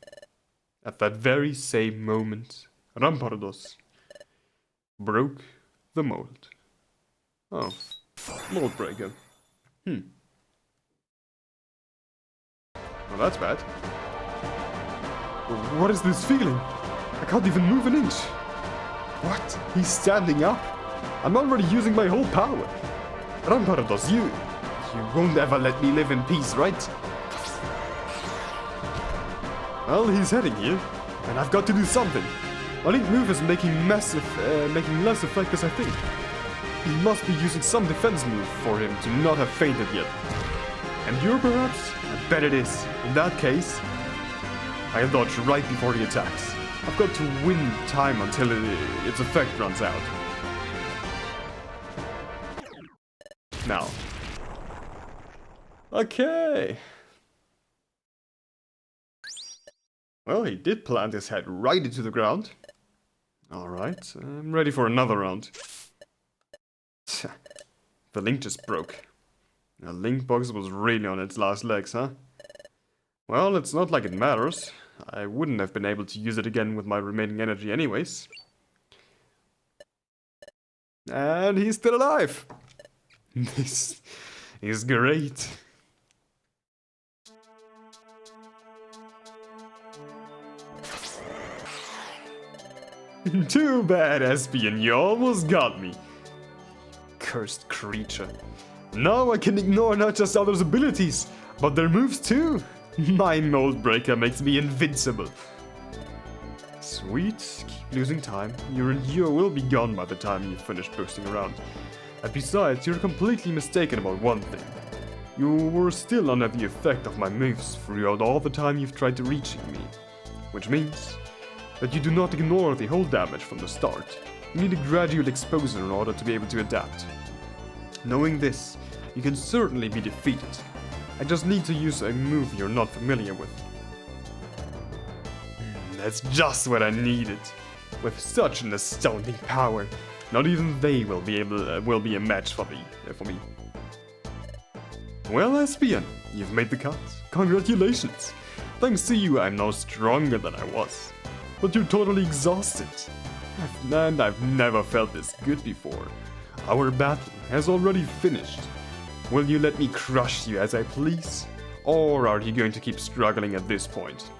at that very same moment, Rampardos broke the mold. Oh, mold breaker. Well, that's bad. What is this feeling? I can't even move an inch. What? He's standing up? I'm already using my whole power. Rampardos, you won't ever let me live in peace, right? Well, he's heading here, and I've got to do something. My link move is making less effect as I think. He must be using some defense move for him to not have fainted yet. Endure perhaps? I bet it is. In that case, I dodge right before he attacks. I've got to win time until its effect runs out. Now. Okay. Well, he did plant his head right into the ground. Alright, I'm ready for another round. The link just broke. The link box was really on its last legs, huh? Well, it's not like it matters. I wouldn't have been able to use it again with my remaining energy anyways. And he's still alive! This is great. Too bad, Espeon, you almost got me. Cursed creature. Now I can ignore not just others' abilities, but their moves too. My mold breaker makes me invincible. Sweet, keep losing time. Your endure will be gone by the time you've finished boosting around. And besides, you're completely mistaken about one thing. You were still under the effect of my moves throughout all the time you've tried to reach me. Which means that you do not ignore the whole damage from the start. You need a gradual exposure in order to be able to adapt. Knowing this, you can certainly be defeated. I just need to use a move you're not familiar with. That's just what I needed. With such an astounding power, not even they will be a match for me. Well, Espeon, you've made the cut. Congratulations. Thanks to you, I'm now stronger than I was. But you're totally exhausted. And I've never felt this good before. Our battle has already finished. Will you let me crush you as I please? Or are you going to keep struggling at this point?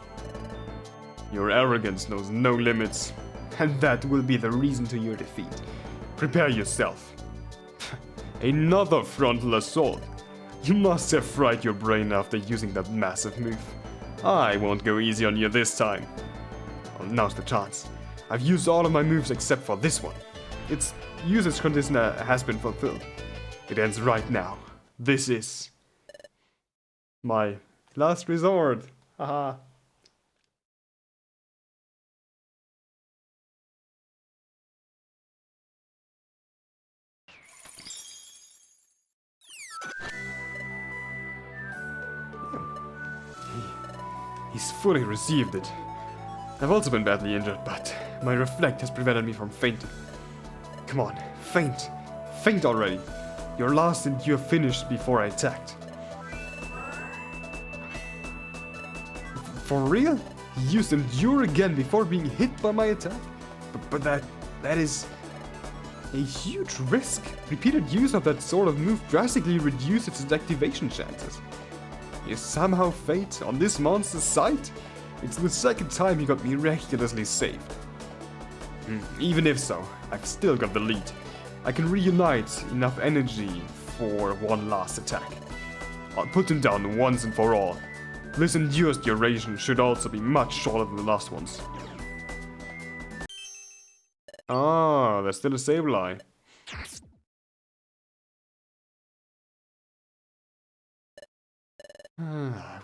Your arrogance knows no limits, and that will be the reason to your defeat. Prepare yourself. Another frontal assault. You must have fried your brain after using that massive move. I won't go easy on you this time. Well, now's the chance. I've used all of my moves except for this one. Its usage condition has been fulfilled. It ends right now. This is my last resort. Haha. He's fully received it. I've also been badly injured, but my reflect has prevented me from fainting. Come on, faint. Faint already. Your last endure finished before I attacked. For real? You used endure again before being hit by my attack? But that is a huge risk. Repeated use of that sort of move drastically reduces its activation chances. You somehow fate on this monster's side? It's the second time he got miraculously saved. Even if so, I've still got the lead. I can reunite enough energy for one last attack. I'll put him down once and for all. This endure's duration should also be much shorter than the last one's. Ah, there's still a Sableye.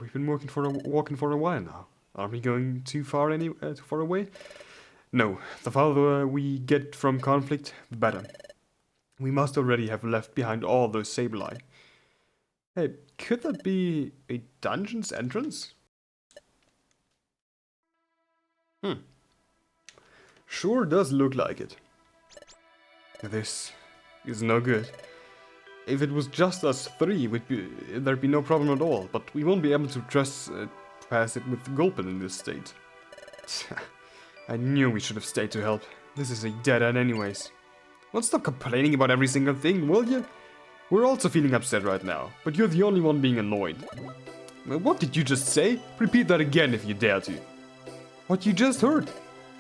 We've been walking for a while now. Are we going too far away? No, the farther we get from conflict, the better. We must already have left behind all those Sableye. Hey, could that be a dungeon's entrance? Sure does look like it. This is no good. If it was just us three, there'd be no problem at all, but we won't be able to pass it with Gulpin in this state. I knew we should have stayed to help. This is a dead end anyways. Well, stop complaining about every single thing, will you? We're also feeling upset right now, but you're the only one being annoyed. What did you just say? Repeat that again if you dare to. What you just heard?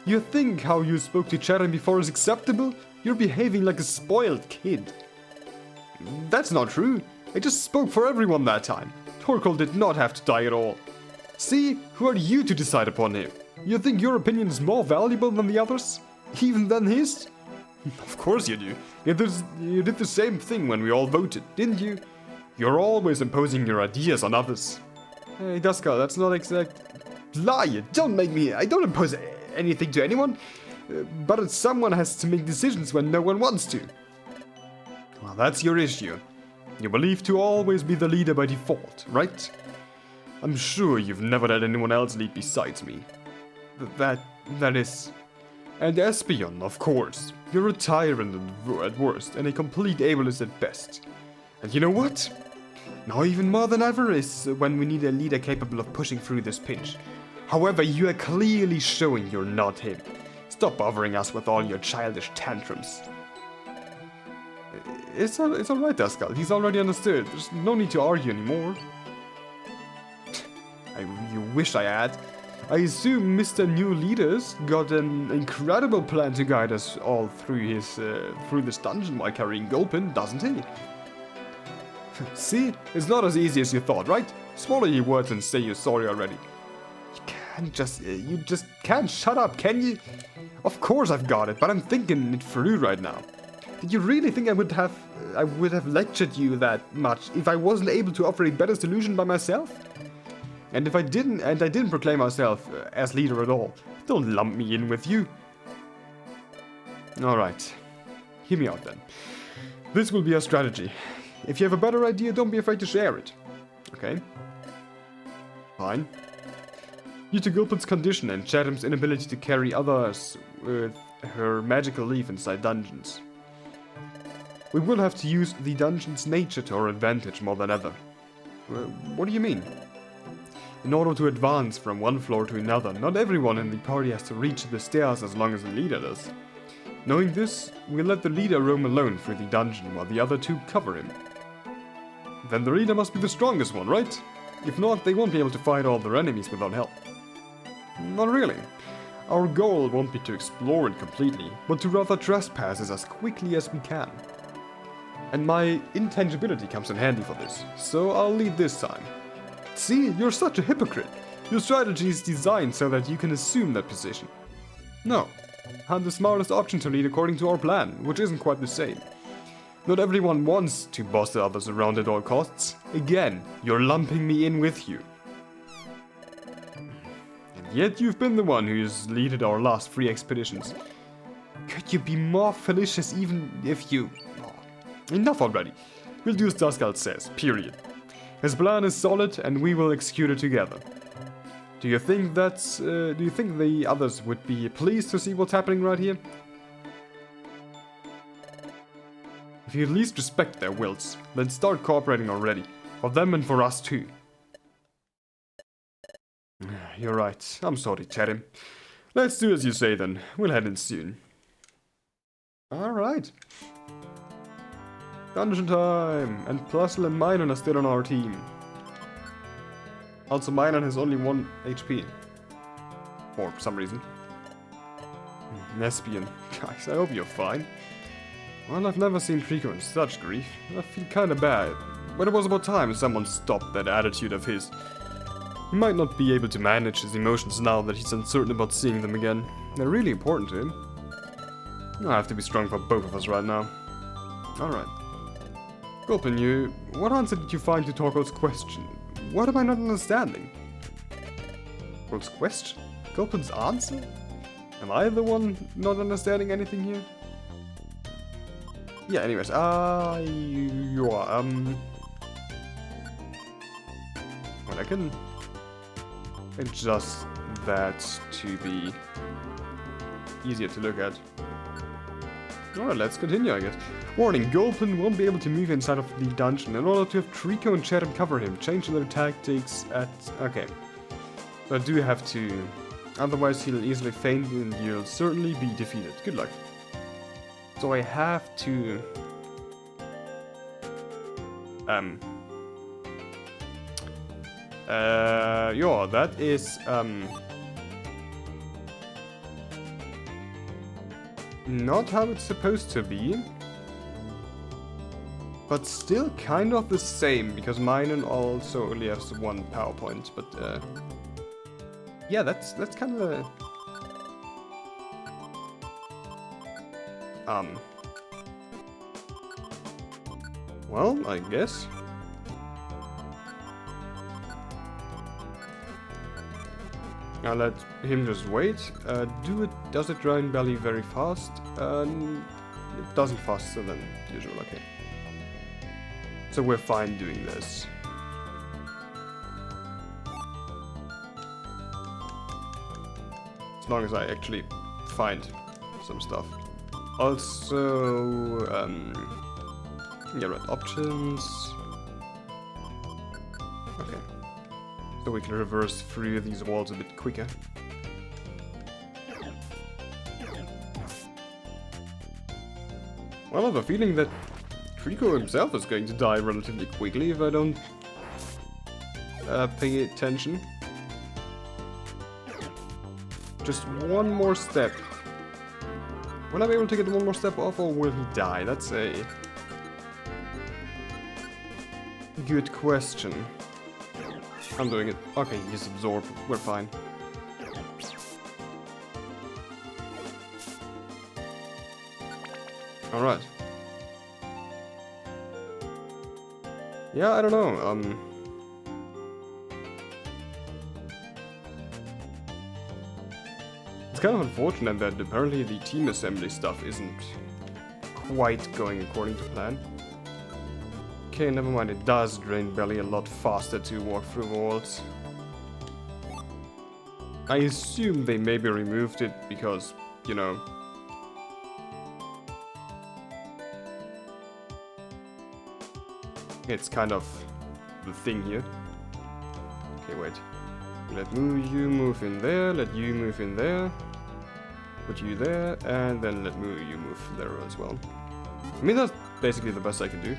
You think how you spoke to Chatham before is acceptable? You're behaving like a spoiled kid. That's not true. I just spoke for everyone that time. Torkoal did not have to die at all. See, who are you to decide upon him? You think your opinion is more valuable than the others? Even than his? Of course you do. You did the same thing when we all voted, didn't you? You're always imposing your ideas on others. Hey, Duskull, that's not exact... Lie! Don't make me... I don't impose anything to anyone. But someone has to make decisions when no one wants to. Well, that's your issue. You believe to always be the leader by default, right? I'm sure you've never let anyone else lead besides me. That is... And Espeon, of course. You're a tyrant at worst, and a complete ableist at best. And you know what? Now even more than ever is when we need a leader capable of pushing through this pinch. However, you are clearly showing you're not him. Stop bothering us with all your childish tantrums. It's alright, Duskull. He's already understood. There's no need to argue anymore. You wish I had. I assume Mr. New Leader's got an incredible plan to guide us all through this dungeon while carrying Gulpin, doesn't he? See? It's not as easy as you thought, right? Swallow your words and say you're sorry already. You just can't shut up, can you? Of course I've got it, but I'm thinking it through right now. Did you really think I would have lectured you that much if I wasn't able to offer a better solution by myself? And if I didn't proclaim myself as leader at all, don't lump me in with you. Alright, hear me out then. This will be our strategy. If you have a better idea, don't be afraid to share it. Okay? Fine. Due to Gulpin's condition and Chatham's inability to carry others with her magical leaf inside dungeons, we will have to use the dungeon's nature to our advantage more than ever. What do you mean? In order to advance from one floor to another, not everyone in the party has to reach the stairs as long as the leader does. Knowing this, we'll let the leader roam alone through the dungeon while the other two cover him. Then the leader must be the strongest one, right? If not, they won't be able to fight all their enemies without help. Not really. Our goal won't be to explore it completely, but to rather trespass it as quickly as we can. And my intangibility comes in handy for this, so I'll lead this time. See, you're such a hypocrite. Your strategy is designed so that you can assume that position. No, I'm the smartest option to lead according to our plan, which isn't quite the same. Not everyone wants to boss the others around at all costs. Again, you're lumping me in with you. And yet you've been the one who's led our last 3 expeditions. Could you be more fallacious even if you... Oh, enough already. We'll do as Duskull says, period. His plan is solid and we will execute it together. Do you think that's... do you think the others would be pleased to see what's happening right here? If you at least respect their wills, then start cooperating already. For them and for us too. You're right. I'm sorry, Cherry. Let's do as you say then. We'll head in soon. Alright. Dungeon time! And Plusle and Minun are still on our team. Also, Minun has only 1 HP. For some reason. Espeon. Guys, I hope you're fine. Well, I've never seen Trico in such grief. I feel kinda bad. But it was about time someone stopped that attitude of his. He might not be able to manage his emotions now that he's uncertain about seeing them again. They're really important to him. I have to be strong for both of us right now. Alright. Gulpin, what answer did you find to Torko's question? What am I not understanding? Torko's question? Gulpin's answer? Am I the one not understanding anything here? Yeah, anyways, you are, well, I can adjust that to be easier to look at. Alright, let's continue, I guess. Warning, Gulpin won't be able to move inside of the dungeon. In order to have Trico and Cherem cover him, change their tactics at... Okay. So I do have to... Otherwise he'll easily faint and you'll certainly be defeated. Good luck. So I have to... yeah, that is, not how it's supposed to be. But still kind of the same, because Minun also only has 1 power point, but, yeah, that's kind of... Well, I guess. I'll let him just wait. Does it drain belly very fast? It doesn't faster than usual, okay. So we're fine doing this. As long as I actually find some stuff. Also, yeah, right, options. Okay. So we can reverse through these walls a bit quicker. Well, I have a feeling that Trico himself is going to die relatively quickly if I don't pay attention. Just one more step. Will I be able to get one more step off, or will he die? That's a good question. I'm doing it. Okay, he's absorbed. We're fine. Alright. Yeah, I don't know. It's kind of unfortunate that apparently the team assembly stuff isn't quite going according to plan. Okay, never mind, it does drain belly a lot faster to walk through walls. I assume they maybe removed it because, you know... It's kind of the thing here. Okay, wait. Let you move in there, let you move in there. Put you there, and then let you move there as well. I mean, that's basically the best I can do.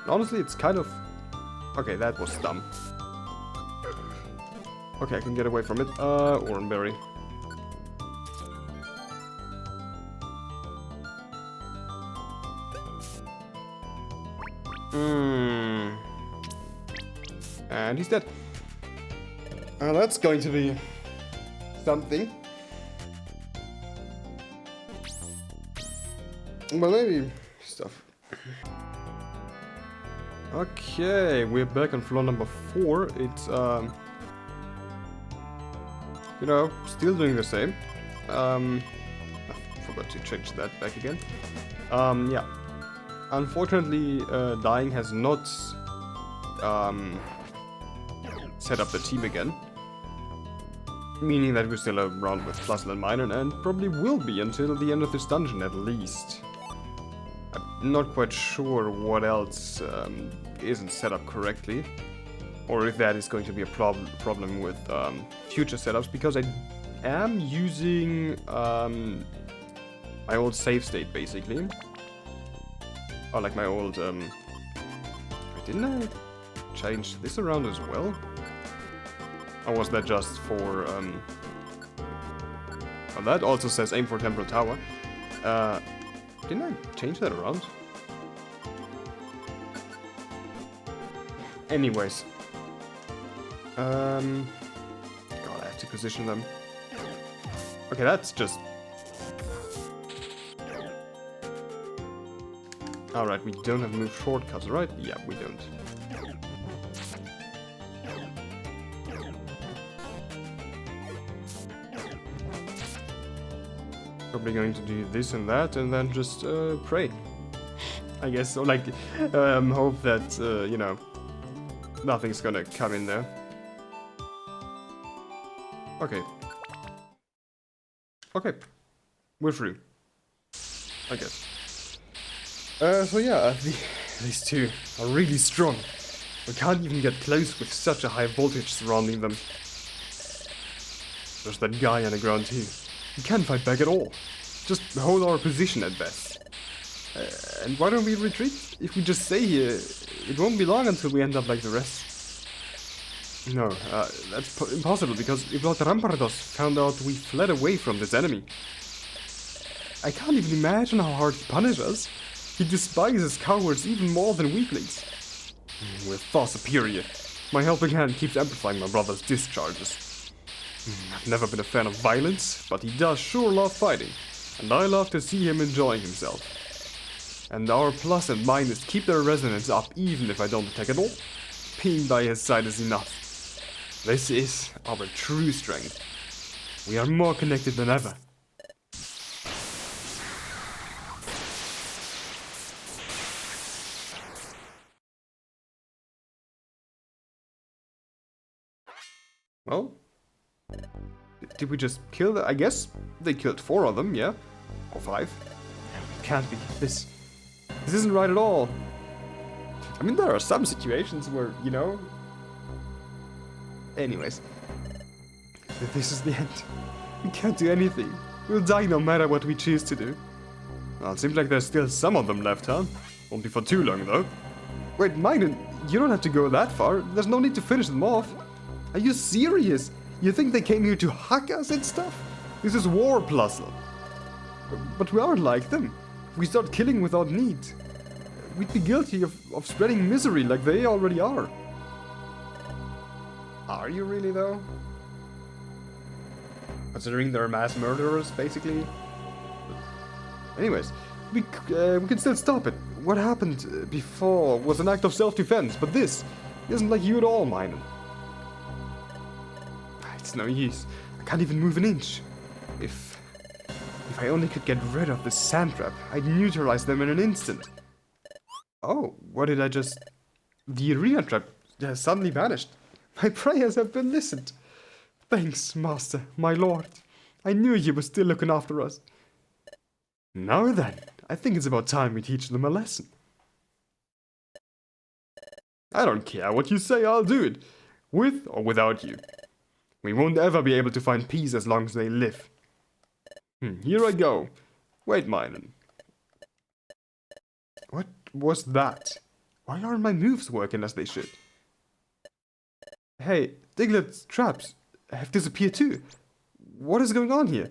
Honestly, it's kind of... Okay, that was dumb. Okay, I can get away from it. Oranberry. And he's dead. That's going to be something. Well, maybe stuff. Okay, we're back on floor number 4. It's, you know, still doing the same. I forgot to change that back again. Yeah. Unfortunately, dying has not set up the team again. Meaning that we're still around with Plusle and Minor, and probably will be until the end of this dungeon at least. I'm not quite sure what else isn't set up correctly, or if that is going to be a problem with future setups, because I am using my old save state, basically. Or like my old... didn't I change this around as well? Or was that just for... Oh, that also says aim for Temporal Tower. Didn't I change that around? Anyways. God, I have to position them. Okay, that's just... Alright, we don't have move shortcuts, right? Yeah, we don't. Probably going to do this and that, and then just pray. I guess, or like, hope that, you know, nothing's gonna come in there. Okay. Okay. We're through. I guess. So yeah, these two are really strong. We can't even get close with such a high voltage surrounding them. There's that guy on the ground too. We can't fight back at all. Just hold our position at best. And why don't we retreat? If we just stay here, it won't be long until we end up like the rest. No, that's impossible, because if Lord Rampardos found out we fled away from this enemy, I can't even imagine how hard he punished us. He despises cowards even more than weaklings. We're far superior. My helping hand keeps amplifying my brother's discharges. I've never been a fan of violence, but he does sure love fighting, and I love to see him enjoying himself. And our plus and minus keep their resonance up even if I don't attack at all. Being by his side is enough. This is our true strength. We are more connected than ever. Well, did we just kill them? I guess they killed 4 of them, yeah? Or 5? It can't be. This isn't right at all. I mean, there are some situations where, you know... Anyways. This is the end. We can't do anything. We'll die no matter what we choose to do. Well, it seems like there's still some of them left, huh? Won't be for too long, though. Wait, Maiden, you don't have to go that far. There's no need to finish them off. Are you serious? You think they came here to hack us and stuff? This is war, Plusle. But we aren't like them. If we start killing without need, we'd be guilty of spreading misery like they already are. Are you really, though? Considering they're mass murderers, basically. Anyways, we can still stop it. What happened before was an act of self-defense, but this isn't like you at all, Minor. It's no use. I can't even move an inch. If I only could get rid of the sand trap, I'd neutralize them in an instant. Oh, what did I just... The arena trap has suddenly vanished. My prayers have been listened. Thanks, Master, my lord. I knew you were still looking after us. Now then, I think it's about time we teach them a lesson. I don't care what you say, I'll do it. With or without you. We won't ever be able to find peace as long as they live. Here I go. Wait, Minor. What was that? Why aren't my moves working as they should? Hey, Diglett's traps have disappeared too. What is going on here?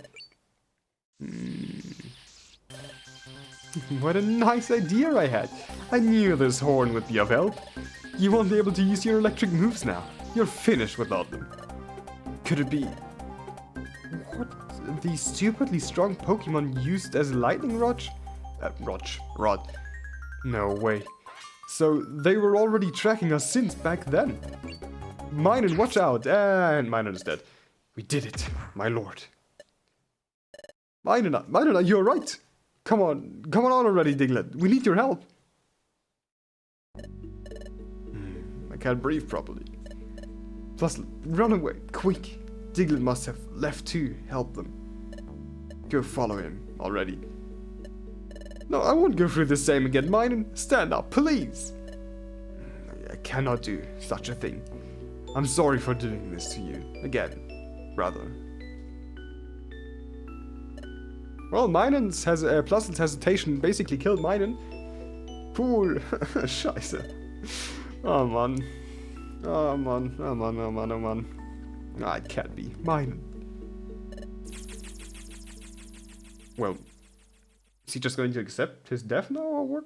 What a nice idea I had. I knew this horn would be of help. You won't be able to use your electric moves now. You're finished without them. Could it be... What? The stupidly strong Pokemon used as lightning rod? Rod. No way. So they were already tracking us since back then. Minor, watch out! And Minor is dead. We did it, my lord. Minor, you're right. Come on already, Diglett. We need your help. I can't breathe properly. Plus, run away, quick. Diglett must have left to help them. Go follow him already. No, I won't go through the same again, Minun. Stand up, please. I cannot do such a thing. I'm sorry for doing this to you. Again, brother. Well, Minun's Plusle's hesitation basically killed Minun. Cool. Scheiße. Oh, Mann. Oh, Mann. Oh, Mann. Oh, Mann. Oh, Mann. Ah, it can't be. Minun. Well, is he just going to accept his death now, or what?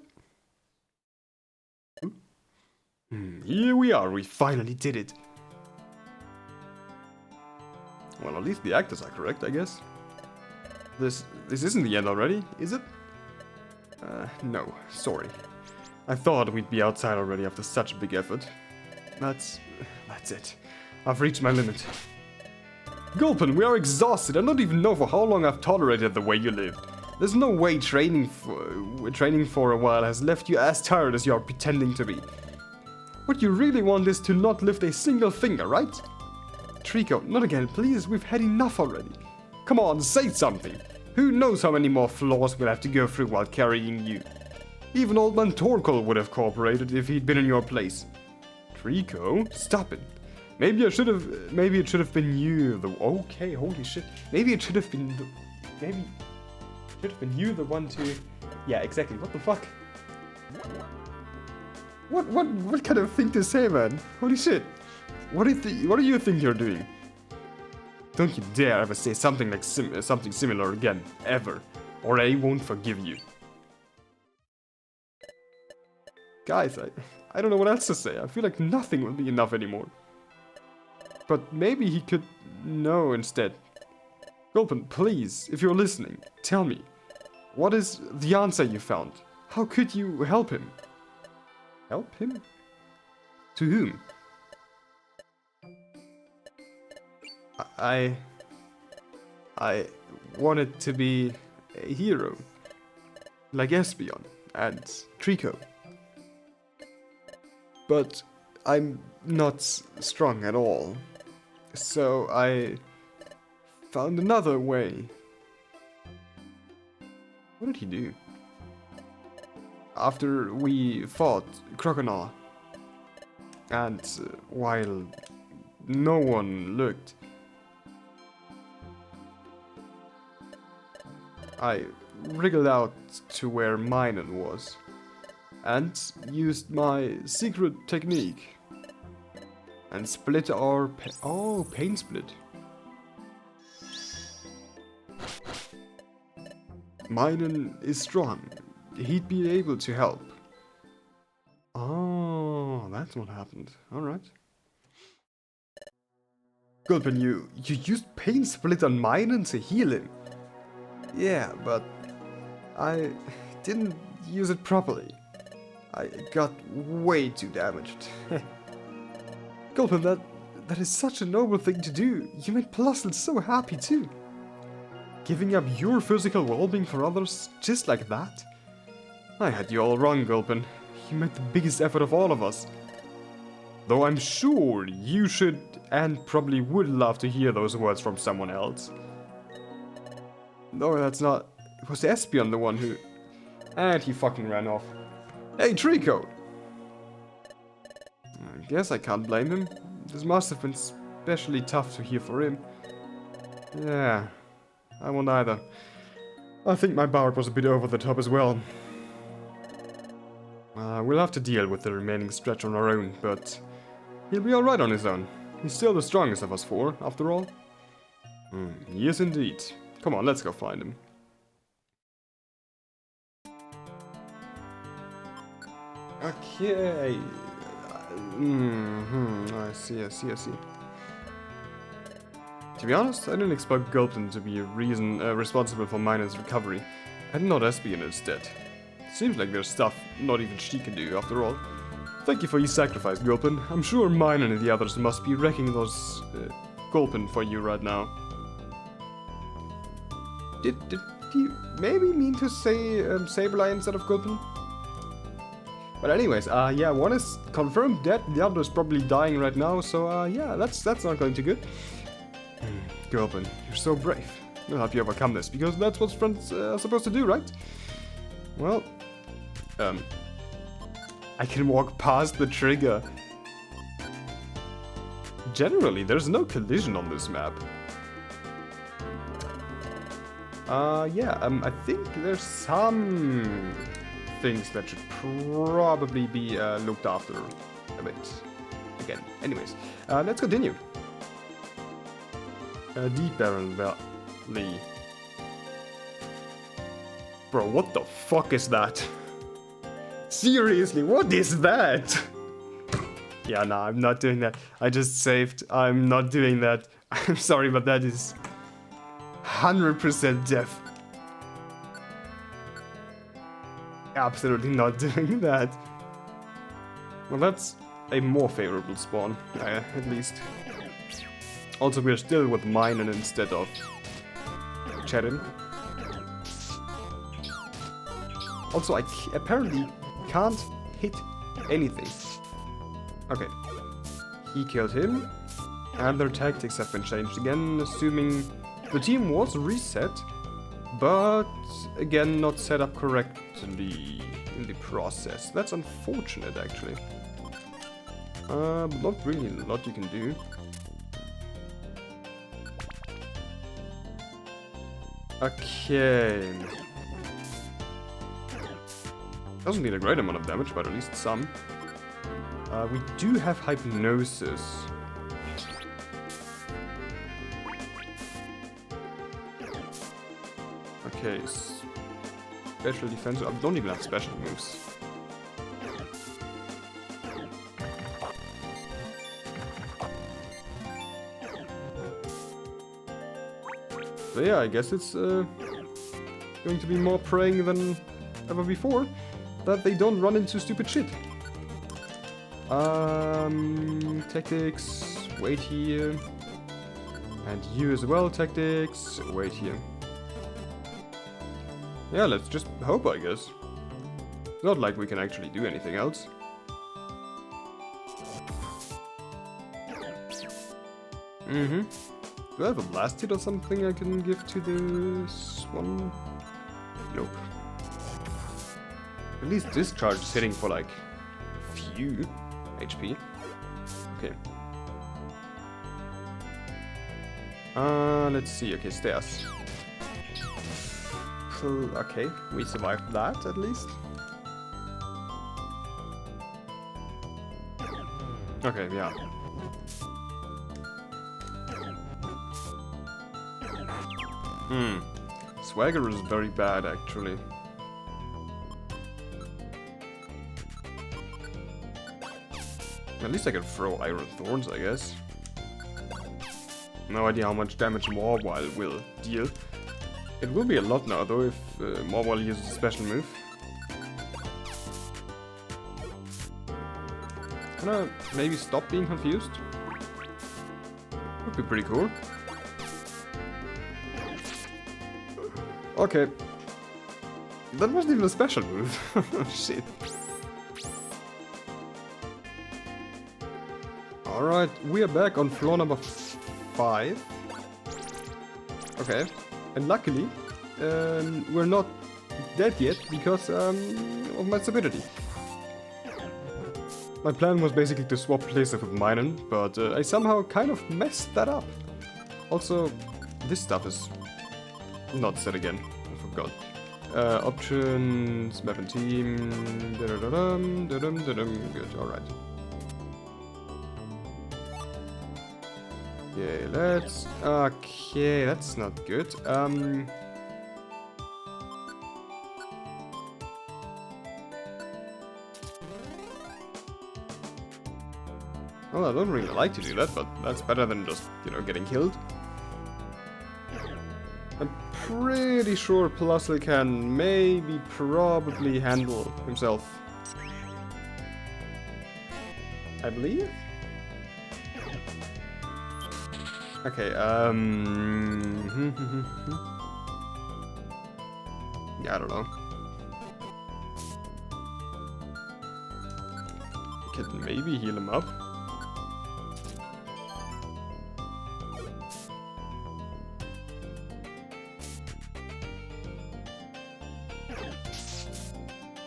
Here we are. We finally did it. Well, at least the actors are correct, I guess. This isn't the end already, is it? No, sorry. I thought we'd be outside already after such a big effort. That's it. I've reached my limit. Gulpin, we are exhausted. I don't even know for how long I've tolerated the way you live. There's no way training for a while has left you as tired as you are pretending to be. What you really want is to not lift a single finger, right? Trico, not again, please. We've had enough already. Come on, say something. Who knows how many more floors we'll have to go through while carrying you. Even old man Torkoal would have cooperated if he'd been in your place. Trico, stop it. Maybe it should have been you. Okay, holy shit. Maybe it should have been. Maybe it should have been you, the one to. Yeah, exactly. What the fuck? What kind of thing to say, man? Holy shit. What do you think you're doing? Don't you dare ever say something like something similar again, ever, or I won't forgive you. Guys, I don't know what else to say. I feel like nothing will be enough anymore. But maybe he could know instead. Gulpin, please, if you're listening, tell me. What is the answer you found? How could you help him? Help him? To whom? I wanted to be a hero. Like Espeon and Trico. But I'm not strong at all. So I found another way. What did he do? After we fought Crocodile, and while no one looked, I wriggled out to where Minun was, and used my secret technique, and split our pain split. Minun is strong. He'd be able to help. Oh, that's what happened. Alright. Gulpin, you used pain split on Minun to heal him. Yeah, but I didn't use it properly. I got way too damaged. Gulpin, that is such a noble thing to do. You made Plusle so happy too. Giving up your physical well-being for others just like that? I had you all wrong, Gulpin. You made the biggest effort of all of us. Though I'm sure you should and probably would love to hear those words from someone else. No, that's not. It was Espeon the one who. And he fucking ran off. Hey, Trico! I guess I can't blame him. This must have been especially tough to hear for him. Yeah, I won't either. I think my bark was a bit over the top as well. We'll have to deal with the remaining stretch on our own, but he'll be alright on his own. He's still the strongest of us four, after all. Yes, indeed. Come on, let's go find him. Okay. I see. To be honest, I didn't expect Gulpin to be responsible for Minun's recovery, and not Espeon instead. Seems like there's stuff not even she can do, after all. Thank you for your sacrifice, Gulpin. I'm sure Minun and the others must be wrecking those Gulpin for you right now. Did you maybe mean to say Sableye instead of Gulpin? But anyways, yeah, one is confirmed dead, the other is probably dying right now, so yeah, that's not going too good. Girlfriend, you're so brave. We'll help you overcome this, because that's what friends are supposed to do, right? Well, I can walk past the trigger. Generally, there's no collision on this map. Yeah, I think there's some things that should probably be looked after a bit. Again, anyways, let's continue. Deep Barrel Valley. Bro, what the fuck is that? Seriously, what is that? Yeah, nah, I'm not doing that. I just saved. I'm not doing that. I'm sorry, but that is 100% death. Absolutely not doing that. Well, that's a more favorable spawn, at least. Also, we're still with Minun instead of Cherin. Also, I apparently can't hit anything. Okay. He killed him. And their tactics have been changed again, assuming the team was reset, but again not set up correctly in the process. That's unfortunate, actually. But not really a lot you can do. Okay. Doesn't need a great amount of damage, but at least some. We do have Hypnosis. Okay, special defense. I don't even have special moves. So yeah, I guess it's going to be more praying than ever before that they don't run into stupid shit. Tactics, wait here. And you as well, tactics, wait here. Yeah, let's just hope, I guess. It's not like we can actually do anything else. Do I have a blast hit or something I can give to this one? Nope. At least discharge is hitting for like few HP. Okay. Let's see. Okay, stairs. Okay, we survived that at least. Okay, yeah. Swagger is very bad, actually. At least I can throw Iron Thorns, I guess. No idea how much damage Mawile will deal. It will be a lot now, though, if Mawile uses a special move. Can I maybe stop being confused? Would be pretty cool. Okay. That wasn't even a special move. Shit. Alright, we are back on floor number 5. Okay. And luckily, we're not dead yet because of my stupidity. My plan was basically to swap places with Minun, but I somehow kind of messed that up. Also, this stuff is not set again. I forgot. Options, map and team. Good, alright. Okay, let's... Okay, that's not good. Well, I don't really like to do that, but that's better than just, you know, getting killed. I'm pretty sure Plusle can maybe probably handle himself. I believe? Okay, yeah, I don't know. can maybe heal him up.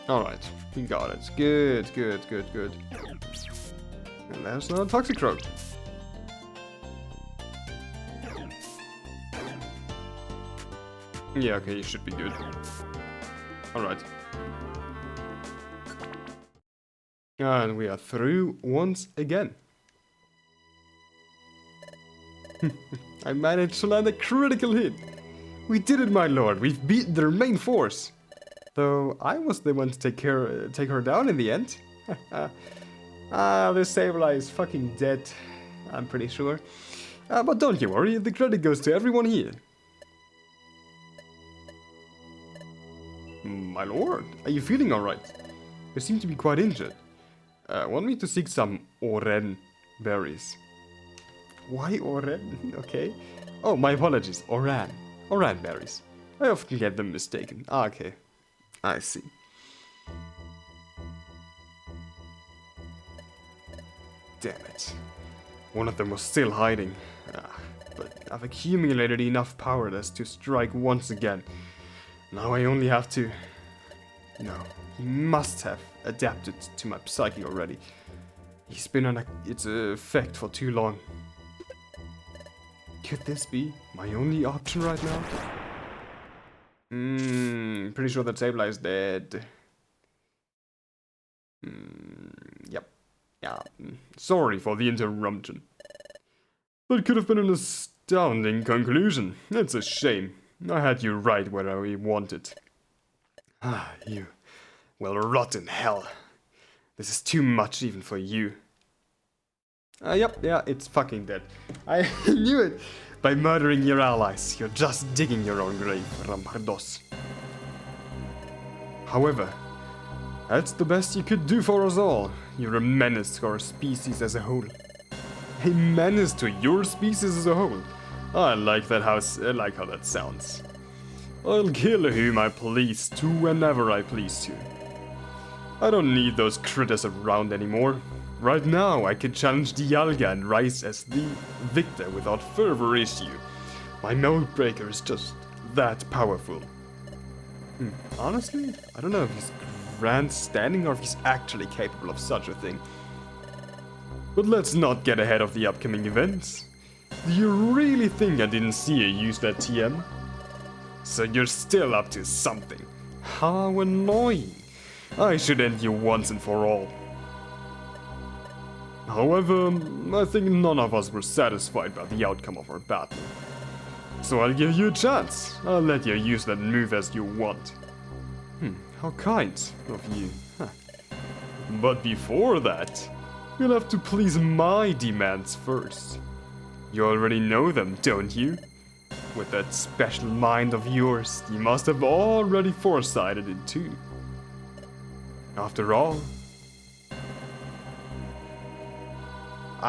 Alright, we got it. Good, good, good, good. And there's no Toxicroak. Yeah, okay, you should be good. Alright. And we are through once again. I managed to land a critical hit. We did it, my lord. We've beaten their main force. Though I was the one to take her down in the end. This Sableye is fucking dead. I'm pretty sure. But don't you worry, the credit goes to everyone here. My lord, are you feeling alright? You seem to be quite injured. Want me to seek some oren berries? Why oren? Okay. Oh, my apologies. Oran. Oran berries. I often get them mistaken. Ah, okay. I see. Damn it. One of them was still hiding. But I've accumulated enough power to strike once again. Now I only have to... No, he must have adapted to my psyche already. He's been on its effect for too long. Could this be my only option right now? Pretty sure that Sableye is dead. Yep. Yeah. Sorry for the interruption. That could have been an astounding conclusion. It's a shame. I had you right where I wanted. You. Well, rot in hell. This is too much even for you. Yep, yeah, it's fucking dead. I knew it! By murdering your allies, you're just digging your own grave, Rampardos. However, that's the best you could do for us all. You're a menace to our species as a whole. A menace to your species as a whole? I like that how that sounds. I'll kill whom I please to whenever I please to. I don't need those critters around anymore. Right now I can challenge Dialga and rise as the victor without further issue. My mode breaker is just that powerful. Honestly, I don't know if he's grandstanding or if he's actually capable of such a thing. But let's not get ahead of the upcoming events. Do you really think I didn't see you use that TM? So you're still up to something. How annoying. I should end you once and for all. However, I think none of us were satisfied by the outcome of our battle. So I'll give you a chance. I'll let you use that move as you want. How kind of you. But before that, you'll have to please my demands first. You already know them, don't you? With that special mind of yours, you must have already foresighted it too. After all...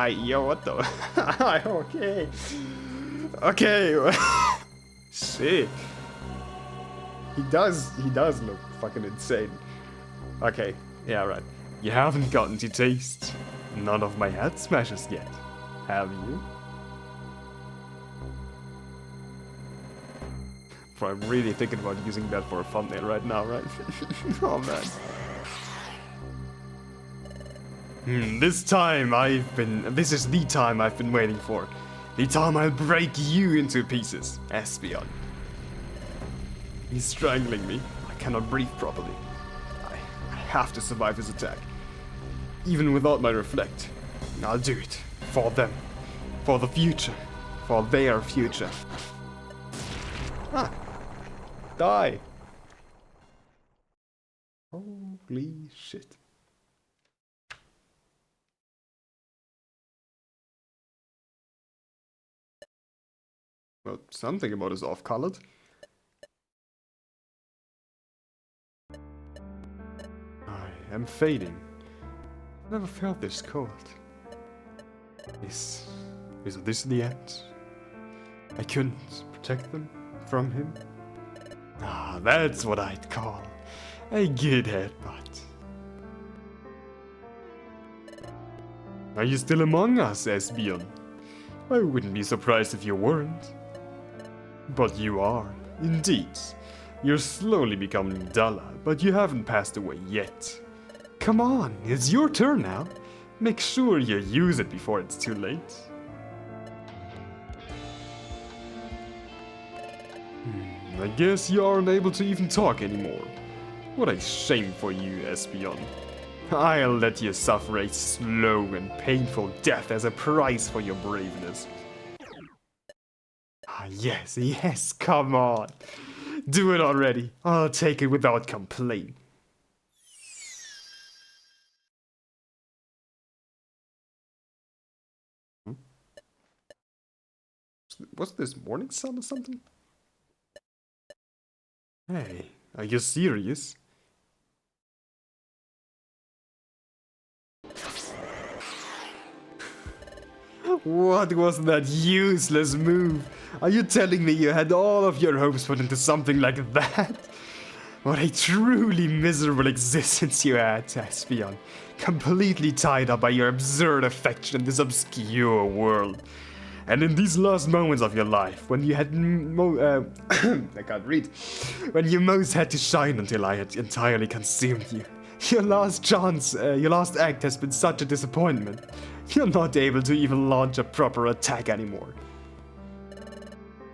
Yo, what the... Okay. Okay. Shit. He does look fucking insane. Okay, yeah, right. You haven't gotten to taste none of my head smashes yet, have you? I'm really thinking about using that for a thumbnail right now, right? Oh man. This is the time I've been waiting for. The time I'll break you into pieces, Espeon. He's strangling me. I cannot breathe properly. I have to survive his attack. Even without my reflect. I'll do it. For them. For the future. For their future. Die! Holy shit. Well, something about is off-colored. I am fading. I've never felt this cold. Is this the end? I couldn't protect them from him? That's what I'd call a good headbutt. Are you still among us, Espeon? I wouldn't be surprised if you weren't. But you are, indeed. You're slowly becoming duller, but you haven't passed away yet. Come on, it's your turn now. Make sure you use it before it's too late. I guess you aren't able to even talk anymore. What a shame for you, Espeon. I'll let you suffer a slow and painful death as a price for your braveness. Ah, yes, come on. Do it already. I'll take it without complaint. What's this, morning sun or something? Hey, are you serious? What was that useless move? Are you telling me you had all of your hopes put into something like that? What a truly miserable existence you had, Espeon. Completely tied up by your absurd affection in this obscure world. And in these last moments of your life, when you had I can't read. When you most had to shine until I had entirely consumed you. Your last chance, your last act has been such a disappointment. You're not able to even launch a proper attack anymore.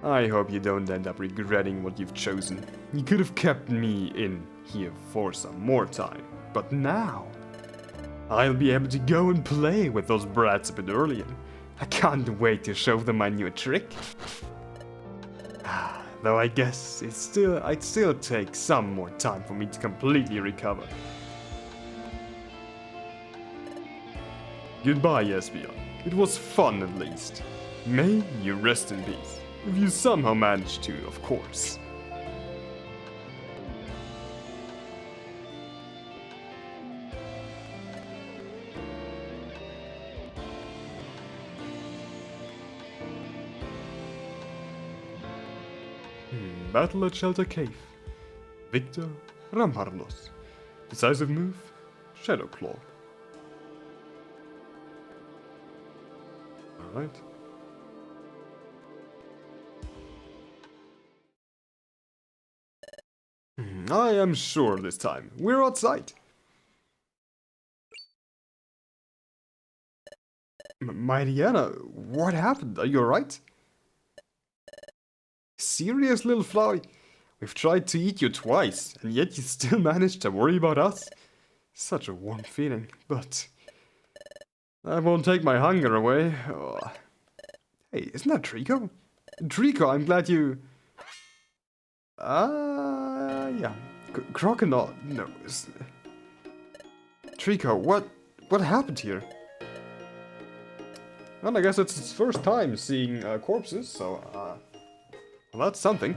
I hope you don't end up regretting what you've chosen. You could have kept me in here for some more time, but now I'll be able to go and play with those brats a bit earlier. I can't wait to show them my new trick. Though I guess it'd still take some more time for me to completely recover. Goodbye, Espeon. It was fun at least. May you rest in peace. If you somehow manage to, of course. Battle at Shelter Cave. Victor Rampardos. Decisive move, Shadow Claw. Alright. I am sure this time. We're outside. My Diana, what happened? Are you alright? Serious little fly? We've tried to eat you twice, and yet you still managed to worry about us? Such a warm feeling, but that won't take my hunger away. Oh. Hey, isn't that Trico? Trico, I'm glad you... yeah. Crocodile, no. Trico, what happened here? Well, I guess it's his first time seeing corpses, so, well, that's something.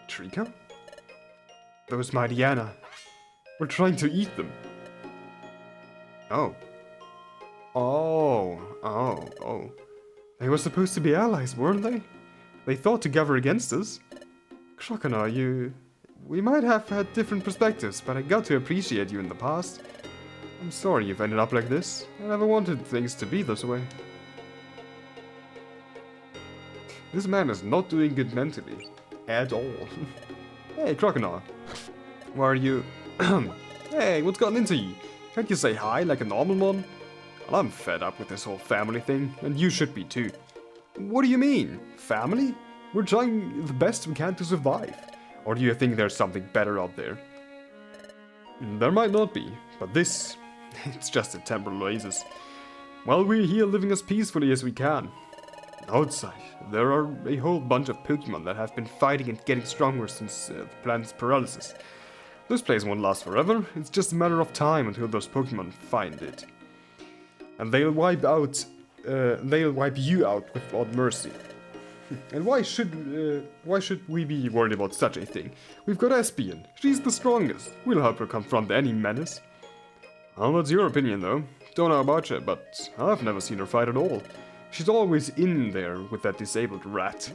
Trico? Those Mariana. We're trying to eat them. Oh. Oh. They were supposed to be allies, weren't they? They thought to gather against us. Crocodile, we might have had different perspectives, but I got to appreciate you in the past. I'm sorry you've ended up like this. I never wanted things to be this way. This man is not doing good mentally. At all. Hey, Crocodile. Why are you... Hey, what's gotten into you? Can't you say hi like a normal one? Well, I'm fed up with this whole family thing, and you should be too. What do you mean? Family? We're trying the best we can to survive. Or do you think there's something better out there? There might not be, but this... it's just a temporary oasis. While we're here living as peacefully as we can. Outside, there are a whole bunch of Pokemon that have been fighting and getting stronger since the planet's paralysis. This place won't last forever, it's just a matter of time until those Pokemon find it. And they'll wipe you out without mercy. And why should we be worried about such a thing? We've got Espeon, she's the strongest. We'll help her confront any menace. Well, that's your opinion though. Don't know about you, but I've never seen her fight at all. She's always in there with that disabled rat.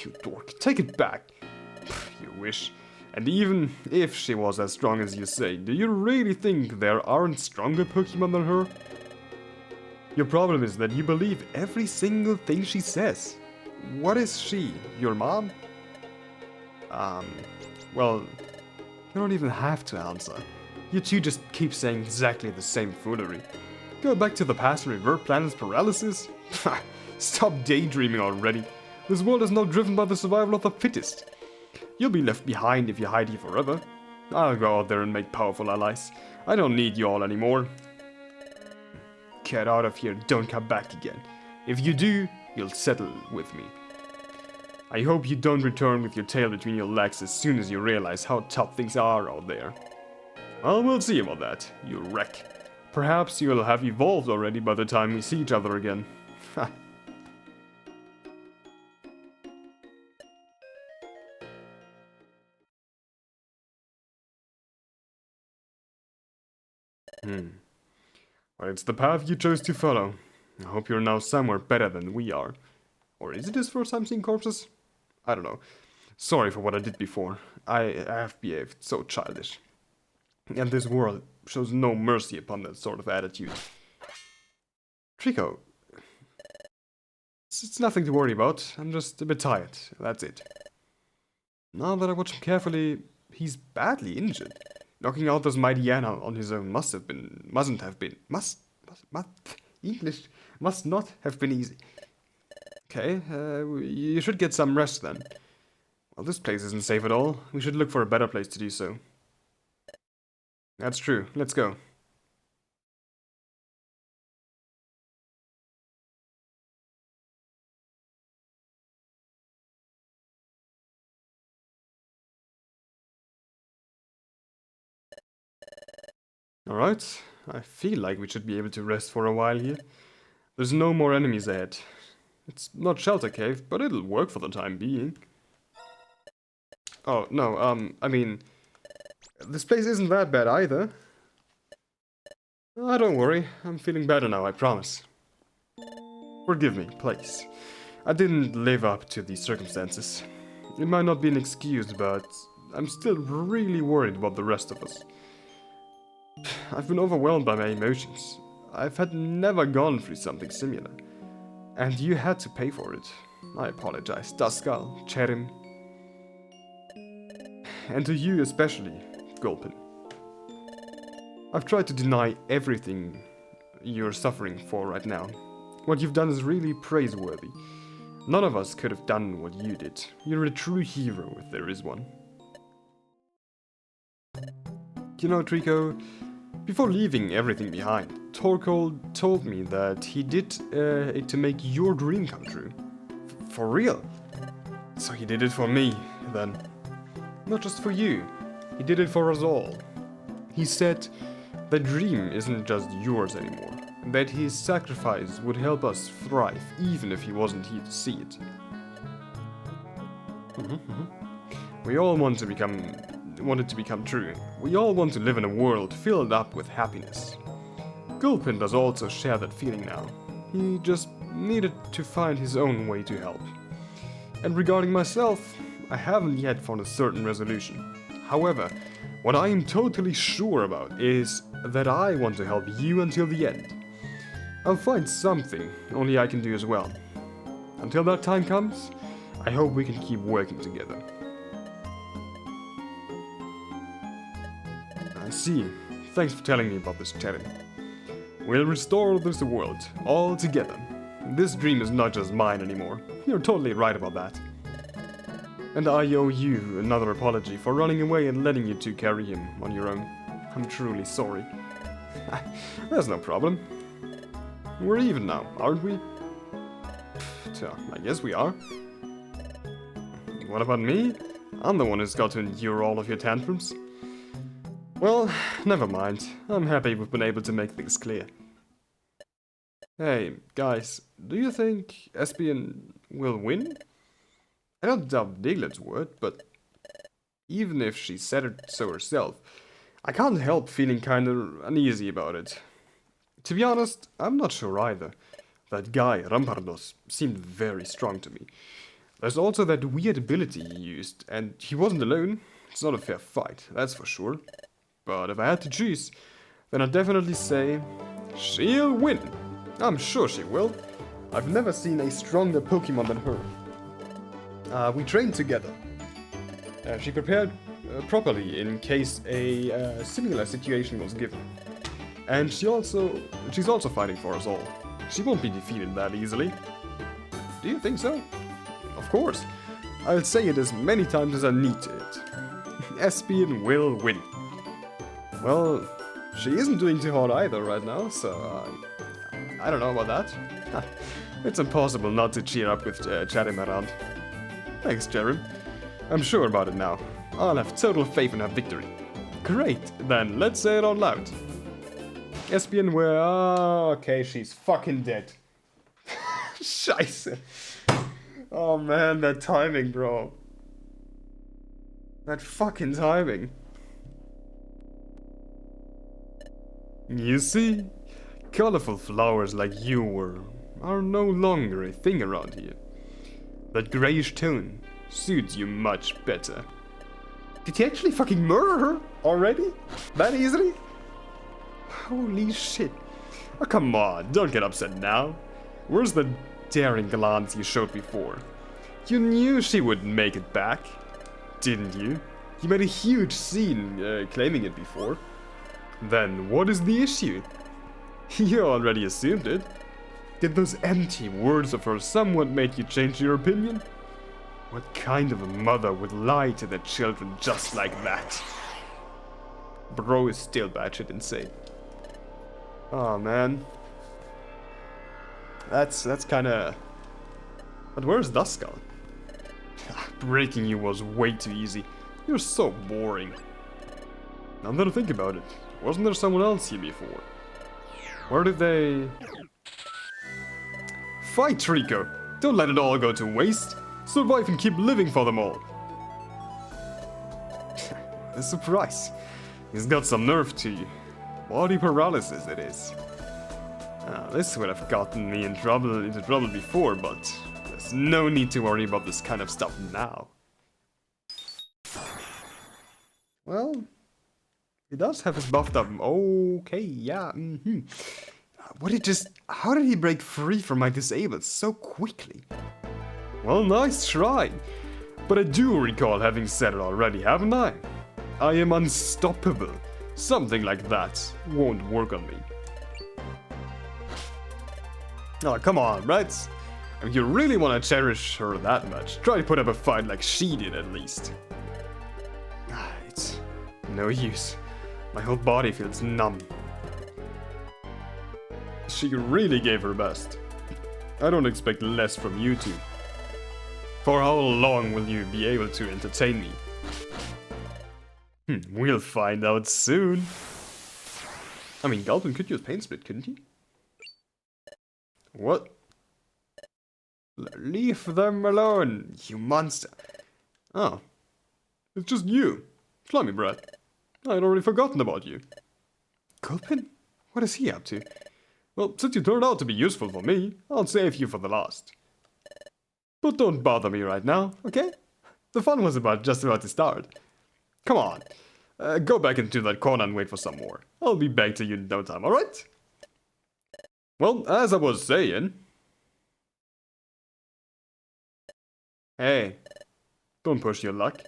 You dork, take it back. You wish. And even if she was as strong as you say, do you really think there aren't stronger Pokemon than her? Your problem is that you believe every single thing she says. What is she? Your mom? Well, you don't even have to answer. You two just keep saying exactly the same foolery. Go back to the past and revert planet's paralysis? Stop daydreaming already. This world is not driven by the survival of the fittest. You'll be left behind if you hide here forever. I'll go out there and make powerful allies. I don't need you all anymore. Get out of here, don't come back again. If you do, you'll settle with me. I hope you don't return with your tail between your legs as soon as you realize how tough things are out there. Well, we'll see about that, you wreck. Perhaps you'll have evolved already by the time we see each other again. Well, it's the path you chose to follow. I hope you're now somewhere better than we are. Or is it his first time seeing corpses? I don't know. Sorry for what I did before. I have behaved so childish. And this world shows no mercy upon that sort of attitude. Trico. It's nothing to worry about. I'm just a bit tired. That's it. Now that I watch him carefully, he's badly injured. Knocking out those mighty Yana on his own must not have been easy. Okay, you should get some rest then. Well, this place isn't safe at all. We should look for a better place to do so. That's true. Let's go. Alright, I feel like we should be able to rest for a while here. There's no more enemies ahead. It's not Shelter Cave, but it'll work for the time being. Oh, no, I mean, this place isn't that bad either. Don't worry, I'm feeling better now, I promise. Forgive me, please. I didn't live up to these circumstances. It might not be an excuse, but I'm still really worried about the rest of us. I've been overwhelmed by my emotions. I've never gone through something similar. And you had to pay for it. I apologize, Duskull, Cherim. And to you especially, Gulpin. I've tried to deny everything you're suffering for right now. What you've done is really praiseworthy. None of us could have done what you did. You're a true hero if there is one. You know, Trico, before leaving everything behind, Torkoal told me that he did it to make your dream come true. For real? So he did it for me, then. Not just for you, he did it for us all. He said the dream isn't just yours anymore, that his sacrifice would help us thrive even if he wasn't here to see it. We all want it to become true. We all want to live in a world filled up with happiness. Gulpin does also share that feeling now. He just needed to find his own way to help. And regarding myself, I haven't yet found a certain resolution. However, what I am totally sure about is that I want to help you until the end. I'll find something only I can do as well. Until that time comes, I hope we can keep working together. I see. Thanks for telling me about this, Cherim. We'll restore this world, all together. This dream is not just mine anymore. You're totally right about that. And I owe you another apology for running away and letting you two carry him on your own. I'm truly sorry. There's no problem. We're even now, aren't we? I guess we are. What about me? I'm the one who's got to endure all of your tantrums. Well, never mind. I'm happy we've been able to make things clear. Hey, guys, do you think Espeon will win? I don't doubt Diglett's word, but even if she said it so herself, I can't help feeling kinda uneasy about it. To be honest, I'm not sure either. That guy, Rampardos, seemed very strong to me. There's also that weird ability he used, and he wasn't alone. It's not a fair fight, that's for sure. But if I had to choose, then I'd definitely say she'll win. I'm sure she will. I've never seen a stronger Pokemon than her. We trained together. She prepared properly in case a similar situation was given. And she's also fighting for us all. She won't be defeated that easily. Do you think so? Of course. I'll say it as many times as I need to it. Espeon will win. Well, she isn't doing too hard either right now, so I don't know about that. It's impossible not to cheer up with Charim around. Thanks, Charim. I'm sure about it now. I'll have total faith in her victory. Great, then let's say it out loud. Espeon, where? Oh, okay, she's fucking dead. Scheiße. Oh man, that timing, bro. That fucking timing. You see, colorful flowers like you were are no longer a thing around here. That grayish tone suits you much better. Did he actually fucking murder her already? That easily? Holy shit. Oh, come on, don't get upset now. Where's the daring glance you showed before? You knew she wouldn't make it back, didn't you? You made a huge scene claiming it before. Then what is the issue? You already assumed it. Did those empty words of hers somewhat make you change your opinion? What kind of a mother would lie to their children just like that? Bro is still batshit insane. Oh man. That's kinda... But where's Duskull? Breaking you was way too easy. You're so boring. Now that I think about it, wasn't there someone else here before? Where did they... Fight, Trico! Don't let it all go to waste! Survive and keep living for them all! A surprise. He's got some nerve to you. Body paralysis it is. This would have gotten me into trouble before, but there's no need to worry about this kind of stuff now. Well, he does have his buffed up. Okay, yeah. How did he break free from my disabled so quickly? Well, nice try. But I do recall having said it already, haven't I? I am unstoppable. Something like that won't work on me. Oh, come on, right? If you really want to cherish her that much, try to put up a fight like she did at least. It's no use. My whole body feels numb. She really gave her best. I don't expect less from you two. For how long will you be able to entertain me? We'll find out soon. I mean, Galvin could use Pain Split, couldn't he? What? Leave them alone, you monster. Oh. It's just you. Slimy brat. I'd already forgotten about you. Gulpin? What is he up to? Well, since you turned out to be useful for me, I'll save you for the last. But don't bother me right now, okay? The fun was just about to start. Come on. Go back into that corner and wait for some more. I'll be back to you in no time, alright? Well, as I was saying... Hey, don't push your luck.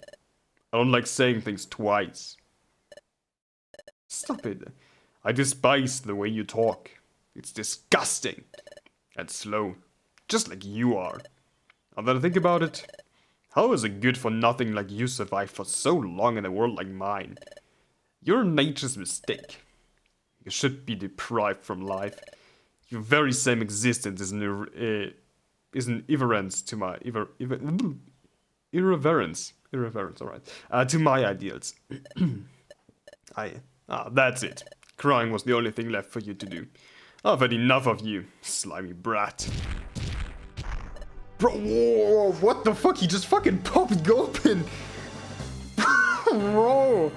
I don't like saying things twice. Stop it. I despise the way you talk. It's disgusting. And slow. Just like you are. Now that I think about it, how is a good-for-nothing like you survive for so long in a world like mine? You're nature's mistake. You should be deprived from life. Your very same existence is an irreverence to my... Irreverence, alright. To my ideals. That's it. Crying was the only thing left for you to do. I've had enough of you, slimy brat. Bro, whoa, what the fuck? He just fucking popped Gulpin. Bro.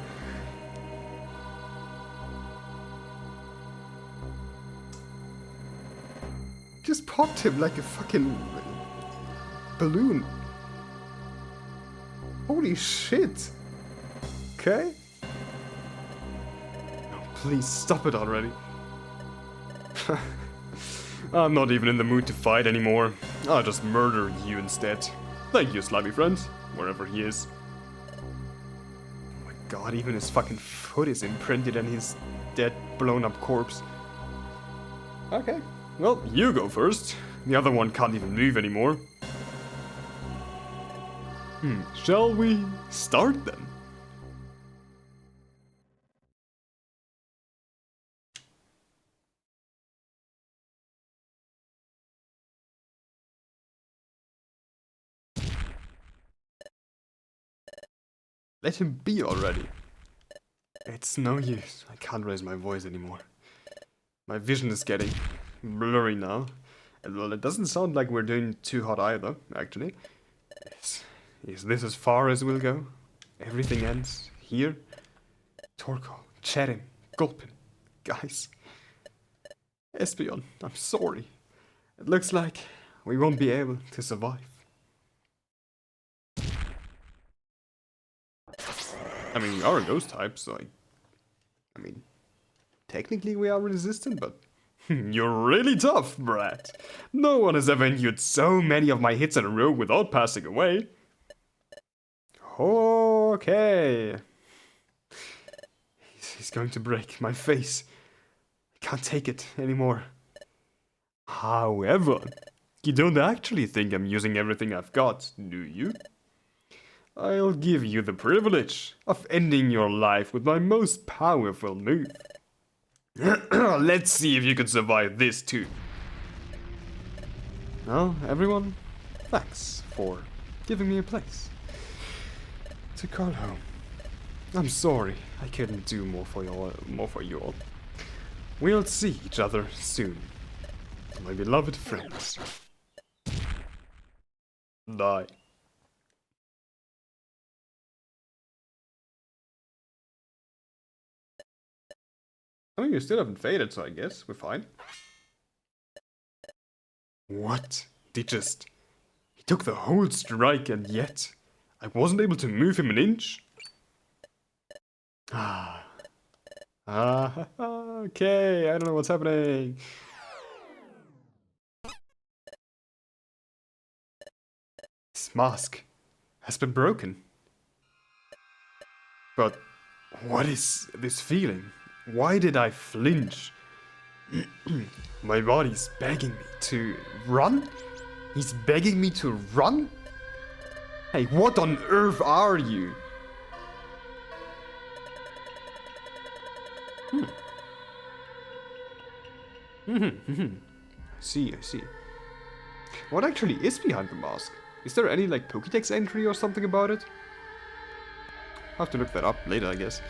Just popped him like a fucking balloon. Holy shit. Okay. Oh, please stop it already. I'm not even in the mood to fight anymore. I'll just murder you instead. Thank you, slimy friend, wherever he is. Oh my god, even his fucking foot is imprinted in his dead, blown up corpse. Okay, well, you go first. The other one can't even move anymore. Shall we start then? Let him be already. It's no use. I can't raise my voice anymore. My vision is getting blurry now. And well, it doesn't sound like we're doing too hot either, actually. Is this as far as we'll go? Everything ends here? Torko, chatting, gulping. Guys. Espeon, I'm sorry. It looks like we won't be able to survive. I mean, we are a ghost type, so I mean, technically we are resistant, but you're really tough, brat. No one has ever endured so many of my hits in a row without passing away. Okay. He's going to break my face. I can't take it anymore. However, you don't actually think I'm using everything I've got, do you? I'll give you the privilege of ending your life with my most powerful move. Let's see if you can survive this too. Well, everyone, thanks for giving me a place to call home. I'm sorry I couldn't do more for you all. We'll see each other soon, my beloved friends. Die. I mean, you still haven't faded, so I guess we're fine. What? He took the whole strike, and yet I wasn't able to move him an inch? Okay, I don't know what's happening. This mask has been broken. But what is this feeling? Why did I flinch? My body's begging me to run? He's begging me to run? Hey, what on earth are you? I see. What actually is behind the mask? Is there any, like, Pokédex entry or something about it? I'll have to look that up later, I guess.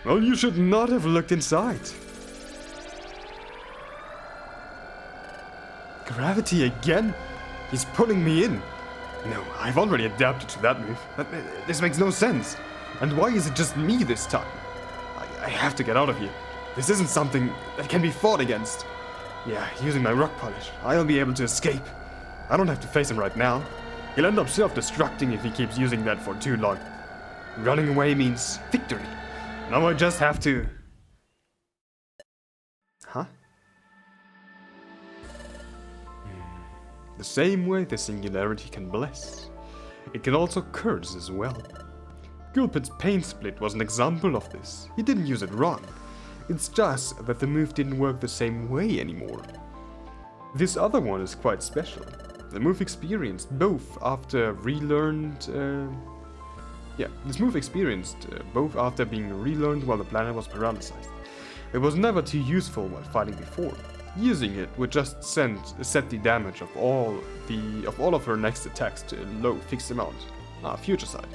Well, you should not have looked inside. Gravity again? He's pulling me in. No, I've already adapted to that move. This makes no sense. And why is it just me this time? I have to get out of here. This isn't something that can be fought against. Yeah, using my rock polish, I'll be able to escape. I don't have to face him right now. He'll end up self-destructing if he keeps using that for too long. Running away means victory. Now I just have to... Huh? The same way the singularity can bless, it can also curse as well. Gulpit's Pain Split was an example of this. He didn't use it wrong. It's just that the move didn't work the same way anymore. This other one is quite special. The move experienced both after both after being relearned while the planet was paralyzed. It was never too useful while fighting before. Using it would just set the damage of all of her next attacks to a low fixed amount. Future side.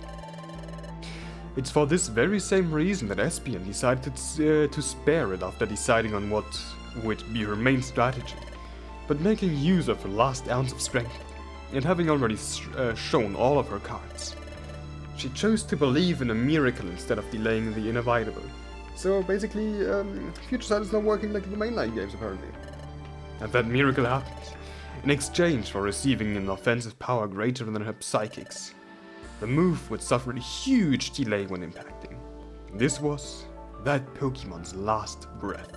It's for this very same reason that Espeon decided to spare it after deciding on what would be her main strategy. But making use of her last ounce of strength, and having already shown all of her cards, she chose to believe in a miracle instead of delaying the inevitable. So basically, Future Sight is not working like in the mainline games apparently. And that miracle happened, in exchange for receiving an offensive power greater than her psychics. The move would suffer a huge delay when impacting. This was that Pokemon's last breath.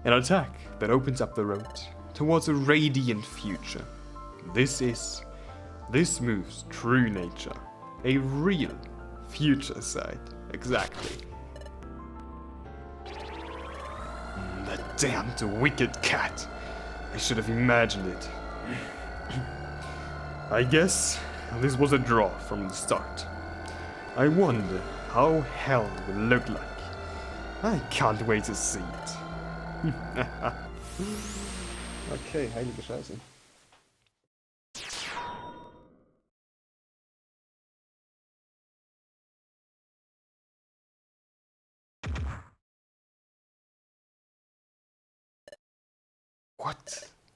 An attack that opens up the road towards a radiant future. This moves true nature. A real future sight. Exactly. The damned wicked cat. I should have imagined it. I guess this was a draw from the start. I wonder how hell will look like. I can't wait to see it. Okay, heilige Scheiße.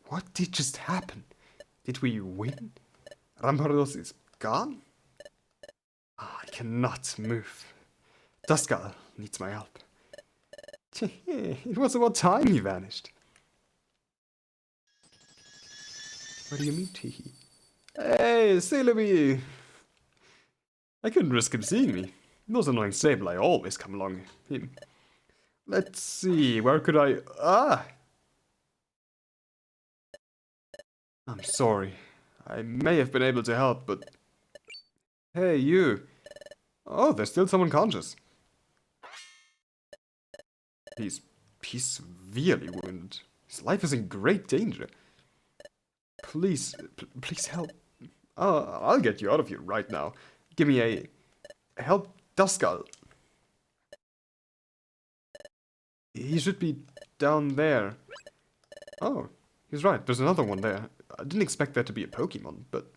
What did just happen? Did we win? Rampardos is gone? I cannot move. Duskull needs my help. It was about time he vanished. What do you mean, Teehee? Hey, Celebi! I couldn't risk him seeing me. Those annoying Sableye always come along him. Let's see, where could I... Ah! I'm sorry. I may have been able to help, but... Hey, you! Oh, there's still someone conscious. He's severely wounded. His life is in great danger. Please help. I'll get you out of here right now. Give me a... Help Duskull. He should be down there. Oh, he's right. There's another one there. I didn't expect there to be a Pokemon, but...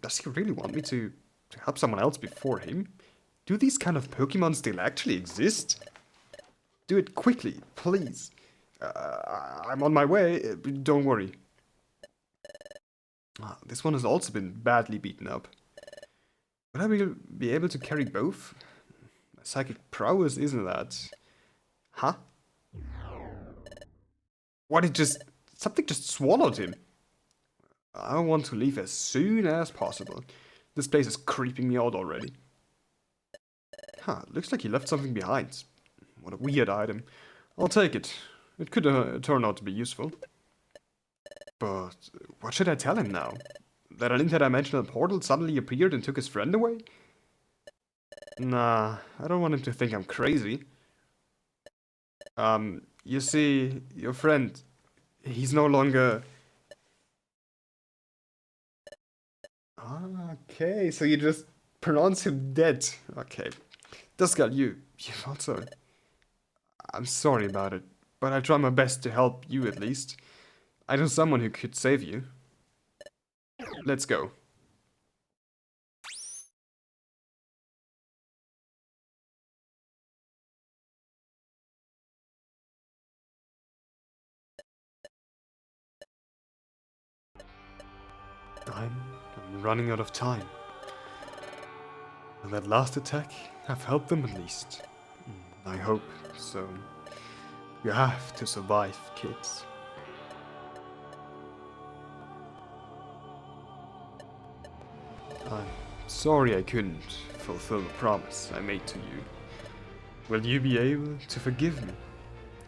Does he really want me to help someone else before him? Do these kind of Pokemon still actually exist? Do it quickly, please. I'm on my way, don't worry. This one has also been badly beaten up. Would I be able to carry both? Psychic prowess isn't that... Huh? What, something just swallowed him. I want to leave as soon as possible. This place is creeping me out already. Huh, looks like he left something behind. What a weird item. I'll take it. It could turn out to be useful. But what should I tell him now? That an interdimensional portal suddenly appeared and took his friend away? Nah, I don't want him to think I'm crazy. You see, your friend, he's no longer... Okay, so you just pronounce him dead. Okay. Duskull, you also... I'm sorry about it, but I try my best to help you at least. I know someone who could save you. Let's go. I'm running out of time. Will that last attack have helped them at least? I hope so. You have to survive, kids. I'm sorry I couldn't fulfill the promise I made to you. Will you be able to forgive me?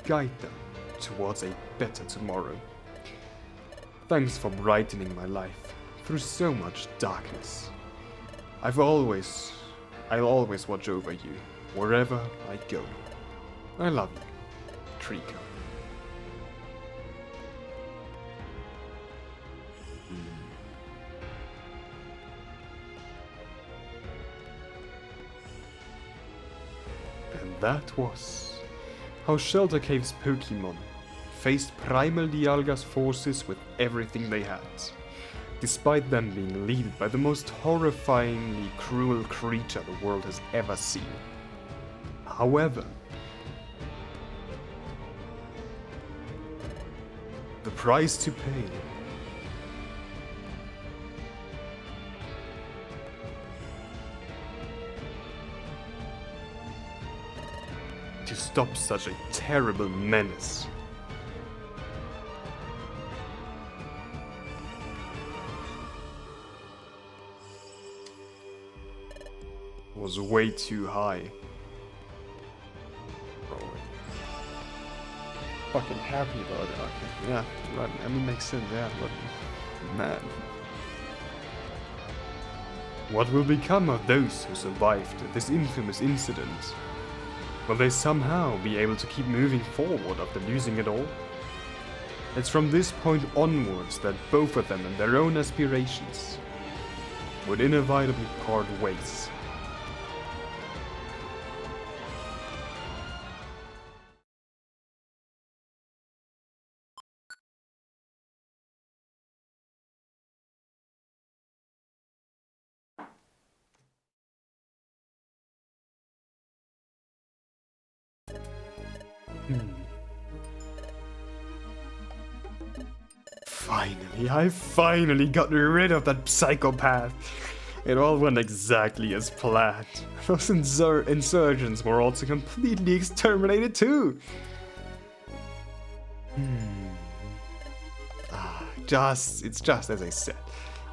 Guide them towards a better tomorrow. Thanks for brightening my life through so much darkness. I'll always watch over you, wherever I go. I love you, Trico. And that was how Shelter Cave's Pokemon faced Primal Dialga's forces with everything they had, despite them being led by the most horrifyingly cruel creature the world has ever seen. However, the price to pay to stop such a terrible menace was way too high. fucking happy about it. Okay, yeah, right. I mean, makes sense, yeah, but man. What will become of those who survived this infamous incident? Will they somehow be able to keep moving forward after losing it all? It's from this point onwards that both of them and their own aspirations would inevitably part ways. Finally, I finally got rid of that psychopath. It all went exactly as planned. Those insurgents were also completely exterminated too. It's just as I said.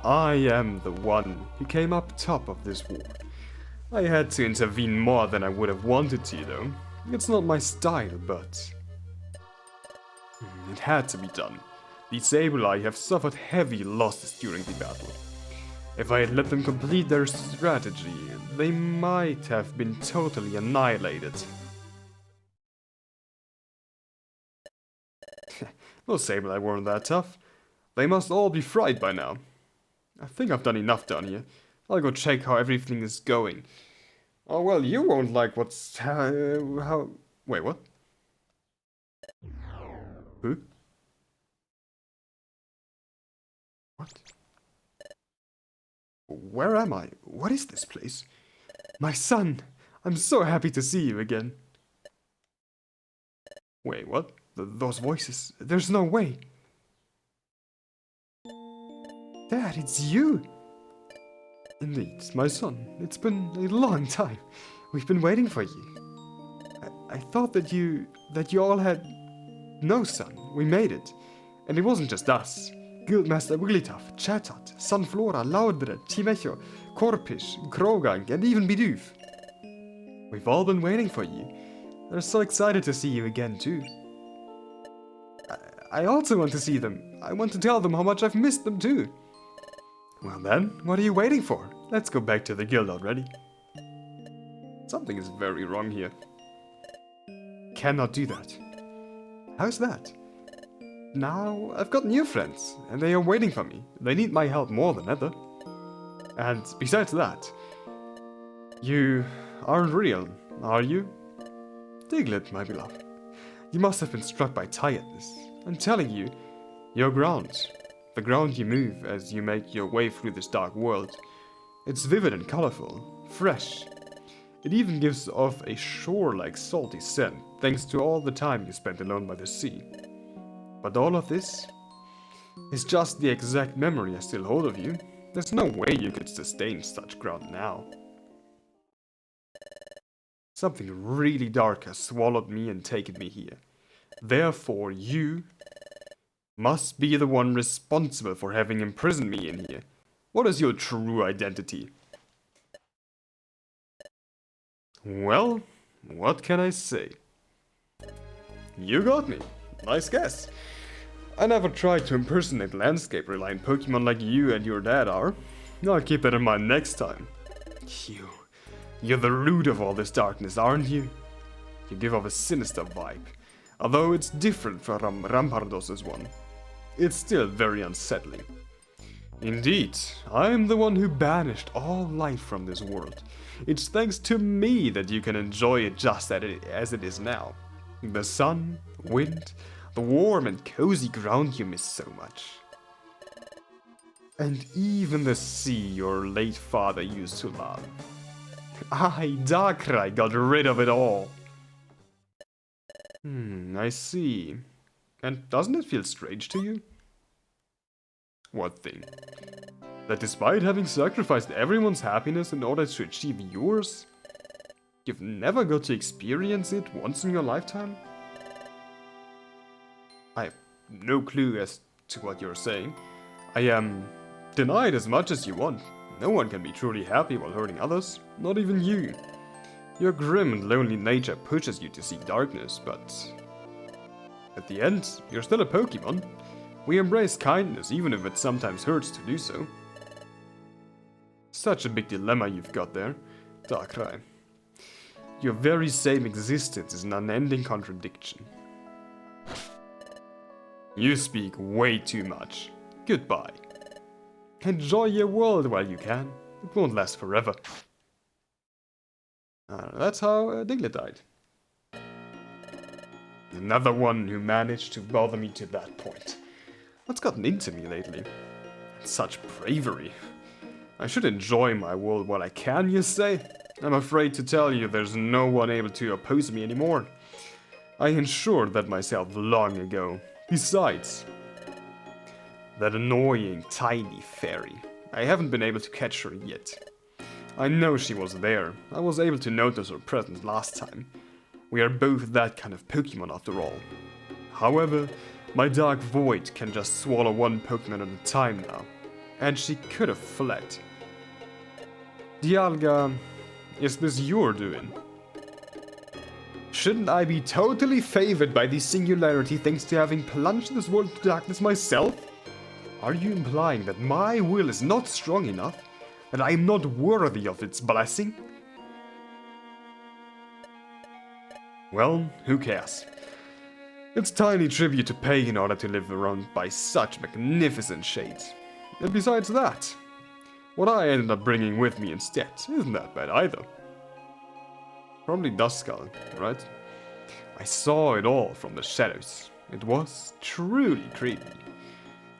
I am the one who came up top of this war. I had to intervene more than I would have wanted to, though. It's not my style, but it had to be done. The Sableye have suffered heavy losses during the battle. If I had let them complete their strategy, they might have been totally annihilated. Those Sableye weren't that tough. They must all be fried by now. I think I've done enough down here. I'll go check how everything is going. Oh well, you won't like what's... how... Wait, what? Who? What? Where am I? What is this place? My son! I'm so happy to see you again. Wait, what? Those voices... There's no way. Dad, it's you! Indeed, my son. It's been a long time. We've been waiting for you. I thought that you all had... No, son. We made it. And it wasn't just us. Guildmaster Wigglytuff, Chatot, Sunflora, Loudbred, Timecho, Corpish, Krogang, and even Bidoof. We've all been waiting for you. They're so excited to see you again, too. I also want to see them. I want to tell them how much I've missed them, too. Well then, what are you waiting for? Let's go back to the guild already. Something is very wrong here. Cannot do that. How's that? Now, I've got new friends, and they are waiting for me. They need my help more than ever. And besides that, you aren't real, are you? Diglett, my beloved. You must have been struck by tiredness. I'm telling you, your ground, the ground you move as you make your way through this dark world, it's vivid and colorful, fresh. It even gives off a shore-like salty scent, thanks to all the time you spent alone by the sea. But all of this is just the exact memory I still hold of you. There's no way you could sustain such ground now. Something really dark has swallowed me and taken me here. Therefore, you must be the one responsible for having imprisoned me in here. What is your true identity? Well, what can I say? You got me. Nice guess. I never tried to impersonate landscape-reliant Pokemon like you and your dad are. I'll keep that in mind next time. You're the root of all this darkness, aren't you? You give off a sinister vibe. Although it's different from Rampardos' one. It's still very unsettling. Indeed, I'm the one who banished all life from this world. It's thanks to me that you can enjoy it just as it is now. The sun, wind, the warm and cozy ground you miss so much. And even the sea your late father used to love. I, Darkrai, got rid of it all. I see. And doesn't it feel strange to you? What thing? That despite having sacrificed everyone's happiness in order to achieve yours, you've never got to experience it once in your lifetime? I have no clue as to what you're saying. I am denied as much as you want. No one can be truly happy while hurting others, not even you. Your grim and lonely nature pushes you to seek darkness, but At the end, you're still a Pokemon. We embrace kindness even if it sometimes hurts to do so. Such a big dilemma you've got there, Darkrai. Your very same existence is an unending contradiction. You speak way too much. Goodbye. Enjoy your world while you can. It won't last forever. That's how Diglett died. Another one who managed to bother me to that point. What's gotten into me lately? Such bravery. I should enjoy my world while I can, you say? I'm afraid to tell you there's no one able to oppose me anymore. I ensured that myself long ago. Besides, that annoying tiny fairy. I haven't been able to catch her yet. I know she was there. I was able to notice her presence last time. We are both that kind of Pokemon after all. However, my Dark Void can just swallow one Pokemon at a time now. And she could have fled. Dialga, is this your doing? Shouldn't I be totally favored by the singularity thanks to having plunged this world into darkness myself? Are you implying that my will is not strong enough? That I am not worthy of its blessing? Well, who cares? It's tiny tribute to pay in order to live around by such magnificent shades. And besides that, what I ended up bringing with me instead isn't that bad either. Probably Duskull, right? I saw it all from the shadows. It was truly creepy.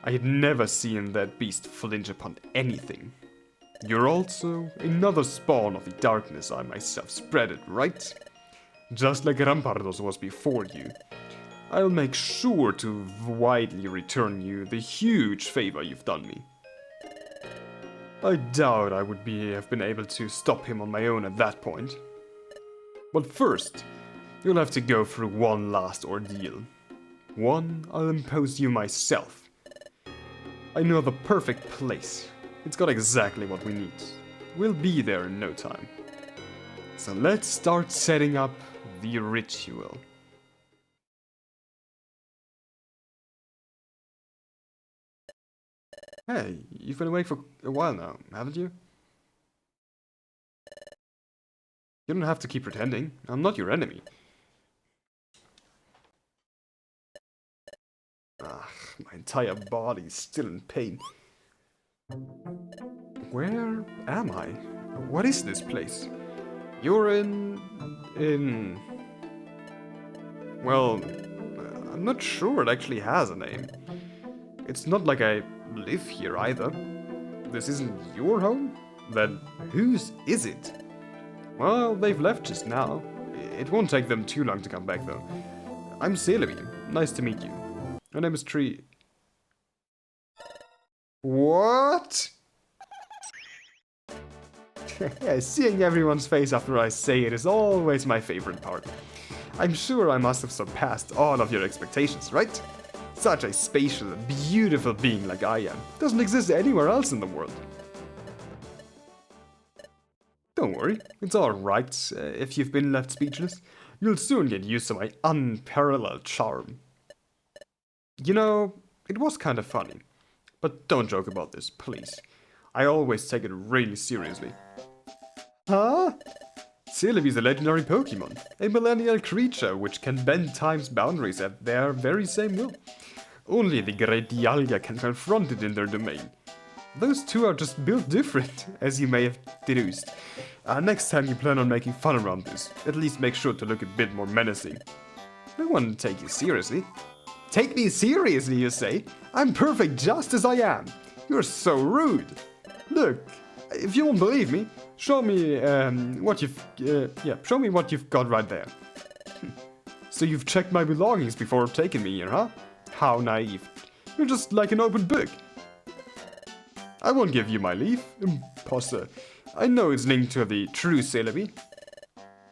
I had never seen that beast flinch upon anything. You're also another spawn of the darkness I myself spreaded, right? Just like Rampardos was before you. I'll make sure to widely return you the huge favor you've done me. I doubt I would have been able to stop him on my own at that point. But first, you'll have to go through one last ordeal. One I'll impose you myself. I know the perfect place. It's got exactly what we need. We'll be there in no time. So let's start setting up the ritual. Hey, you've been awake for a while now, haven't you? You don't have to keep pretending. I'm not your enemy. Ah, my entire body is still in pain. Where am I? What is this place? You're in... Well, I'm not sure it actually has a name. It's not like I live here either. This isn't your home? Then whose is it? Well, they've left just now. It won't take them too long to come back though. I'm Celebi. Nice to meet you. My name is Tree. What? Yeah, seeing everyone's face after I say it is always my favorite part. I'm sure I must have surpassed all of your expectations, right? Such a spatial and beautiful being like I am doesn't exist anywhere else in the world. Don't worry, it's alright if you've been left speechless. You'll soon get used to my unparalleled charm. You know, it was kind of funny. But don't joke about this, please. I always take it really seriously. Huh? Celebi's a legendary Pokemon, a millennial creature which can bend time's boundaries at their very same will. Only the great Dialga can confront it in their domain. Those two are just built different, as you may have deduced. Next time you plan on making fun around this, at least make sure to look a bit more menacing. I want to take you seriously. Take me seriously, you say? I'm perfect just as I am. You're so rude. Look, if you won't believe me, show me what you've got right there. So you've checked my belongings before taking me here, huh? How naive. You're just like an open book. I won't give you my leaf, imposter. I know it's linked to the true Celebi.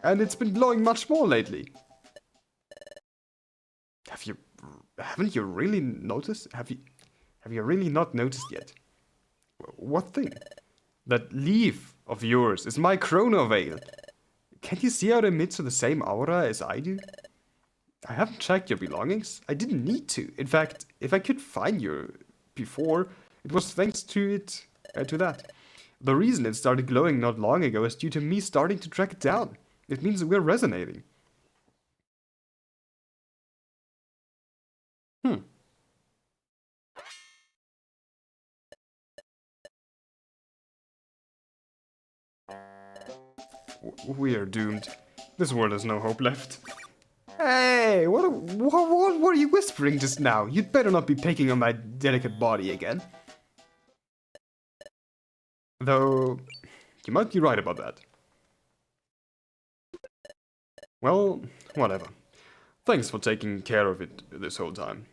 And it's been glowing much more lately. Haven't you really noticed? Have you really not noticed yet? What thing? That leaf of yours is my chrono veil. Can't you see how it emits the same aura as I do? I haven't checked your belongings. I didn't need to. In fact, if I could find you before, it was thanks to that. The reason it started glowing not long ago is due to me starting to track it down. It means we're resonating. Hmm. We're doomed. This world has no hope left. Hey, what were you whispering just now? You'd better not be picking on my delicate body again. Though, you might be right about that. Well, whatever. Thanks for taking care of it this whole time.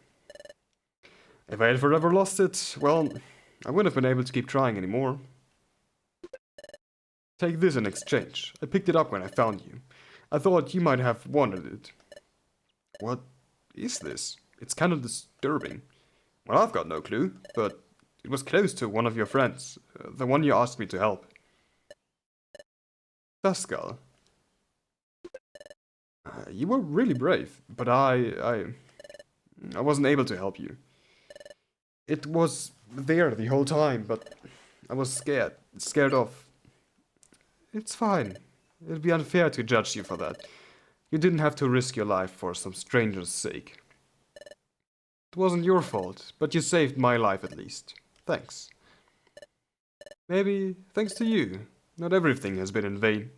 If I had forever lost it, well, I wouldn't have been able to keep trying anymore. Take this in exchange. I picked it up when I found you. I thought you might have wanted it. What is this? It's kind of disturbing. Well, I've got no clue, but it was close to one of your friends, the one you asked me to help. Pascal. You were really brave, but I wasn't able to help you. It was there the whole time, but I was scared off. It's fine. It'd be unfair to judge you for that. You didn't have to risk your life for some stranger's sake. It wasn't your fault, but you saved my life at least. Thanks. Maybe thanks to you. Not everything has been in vain.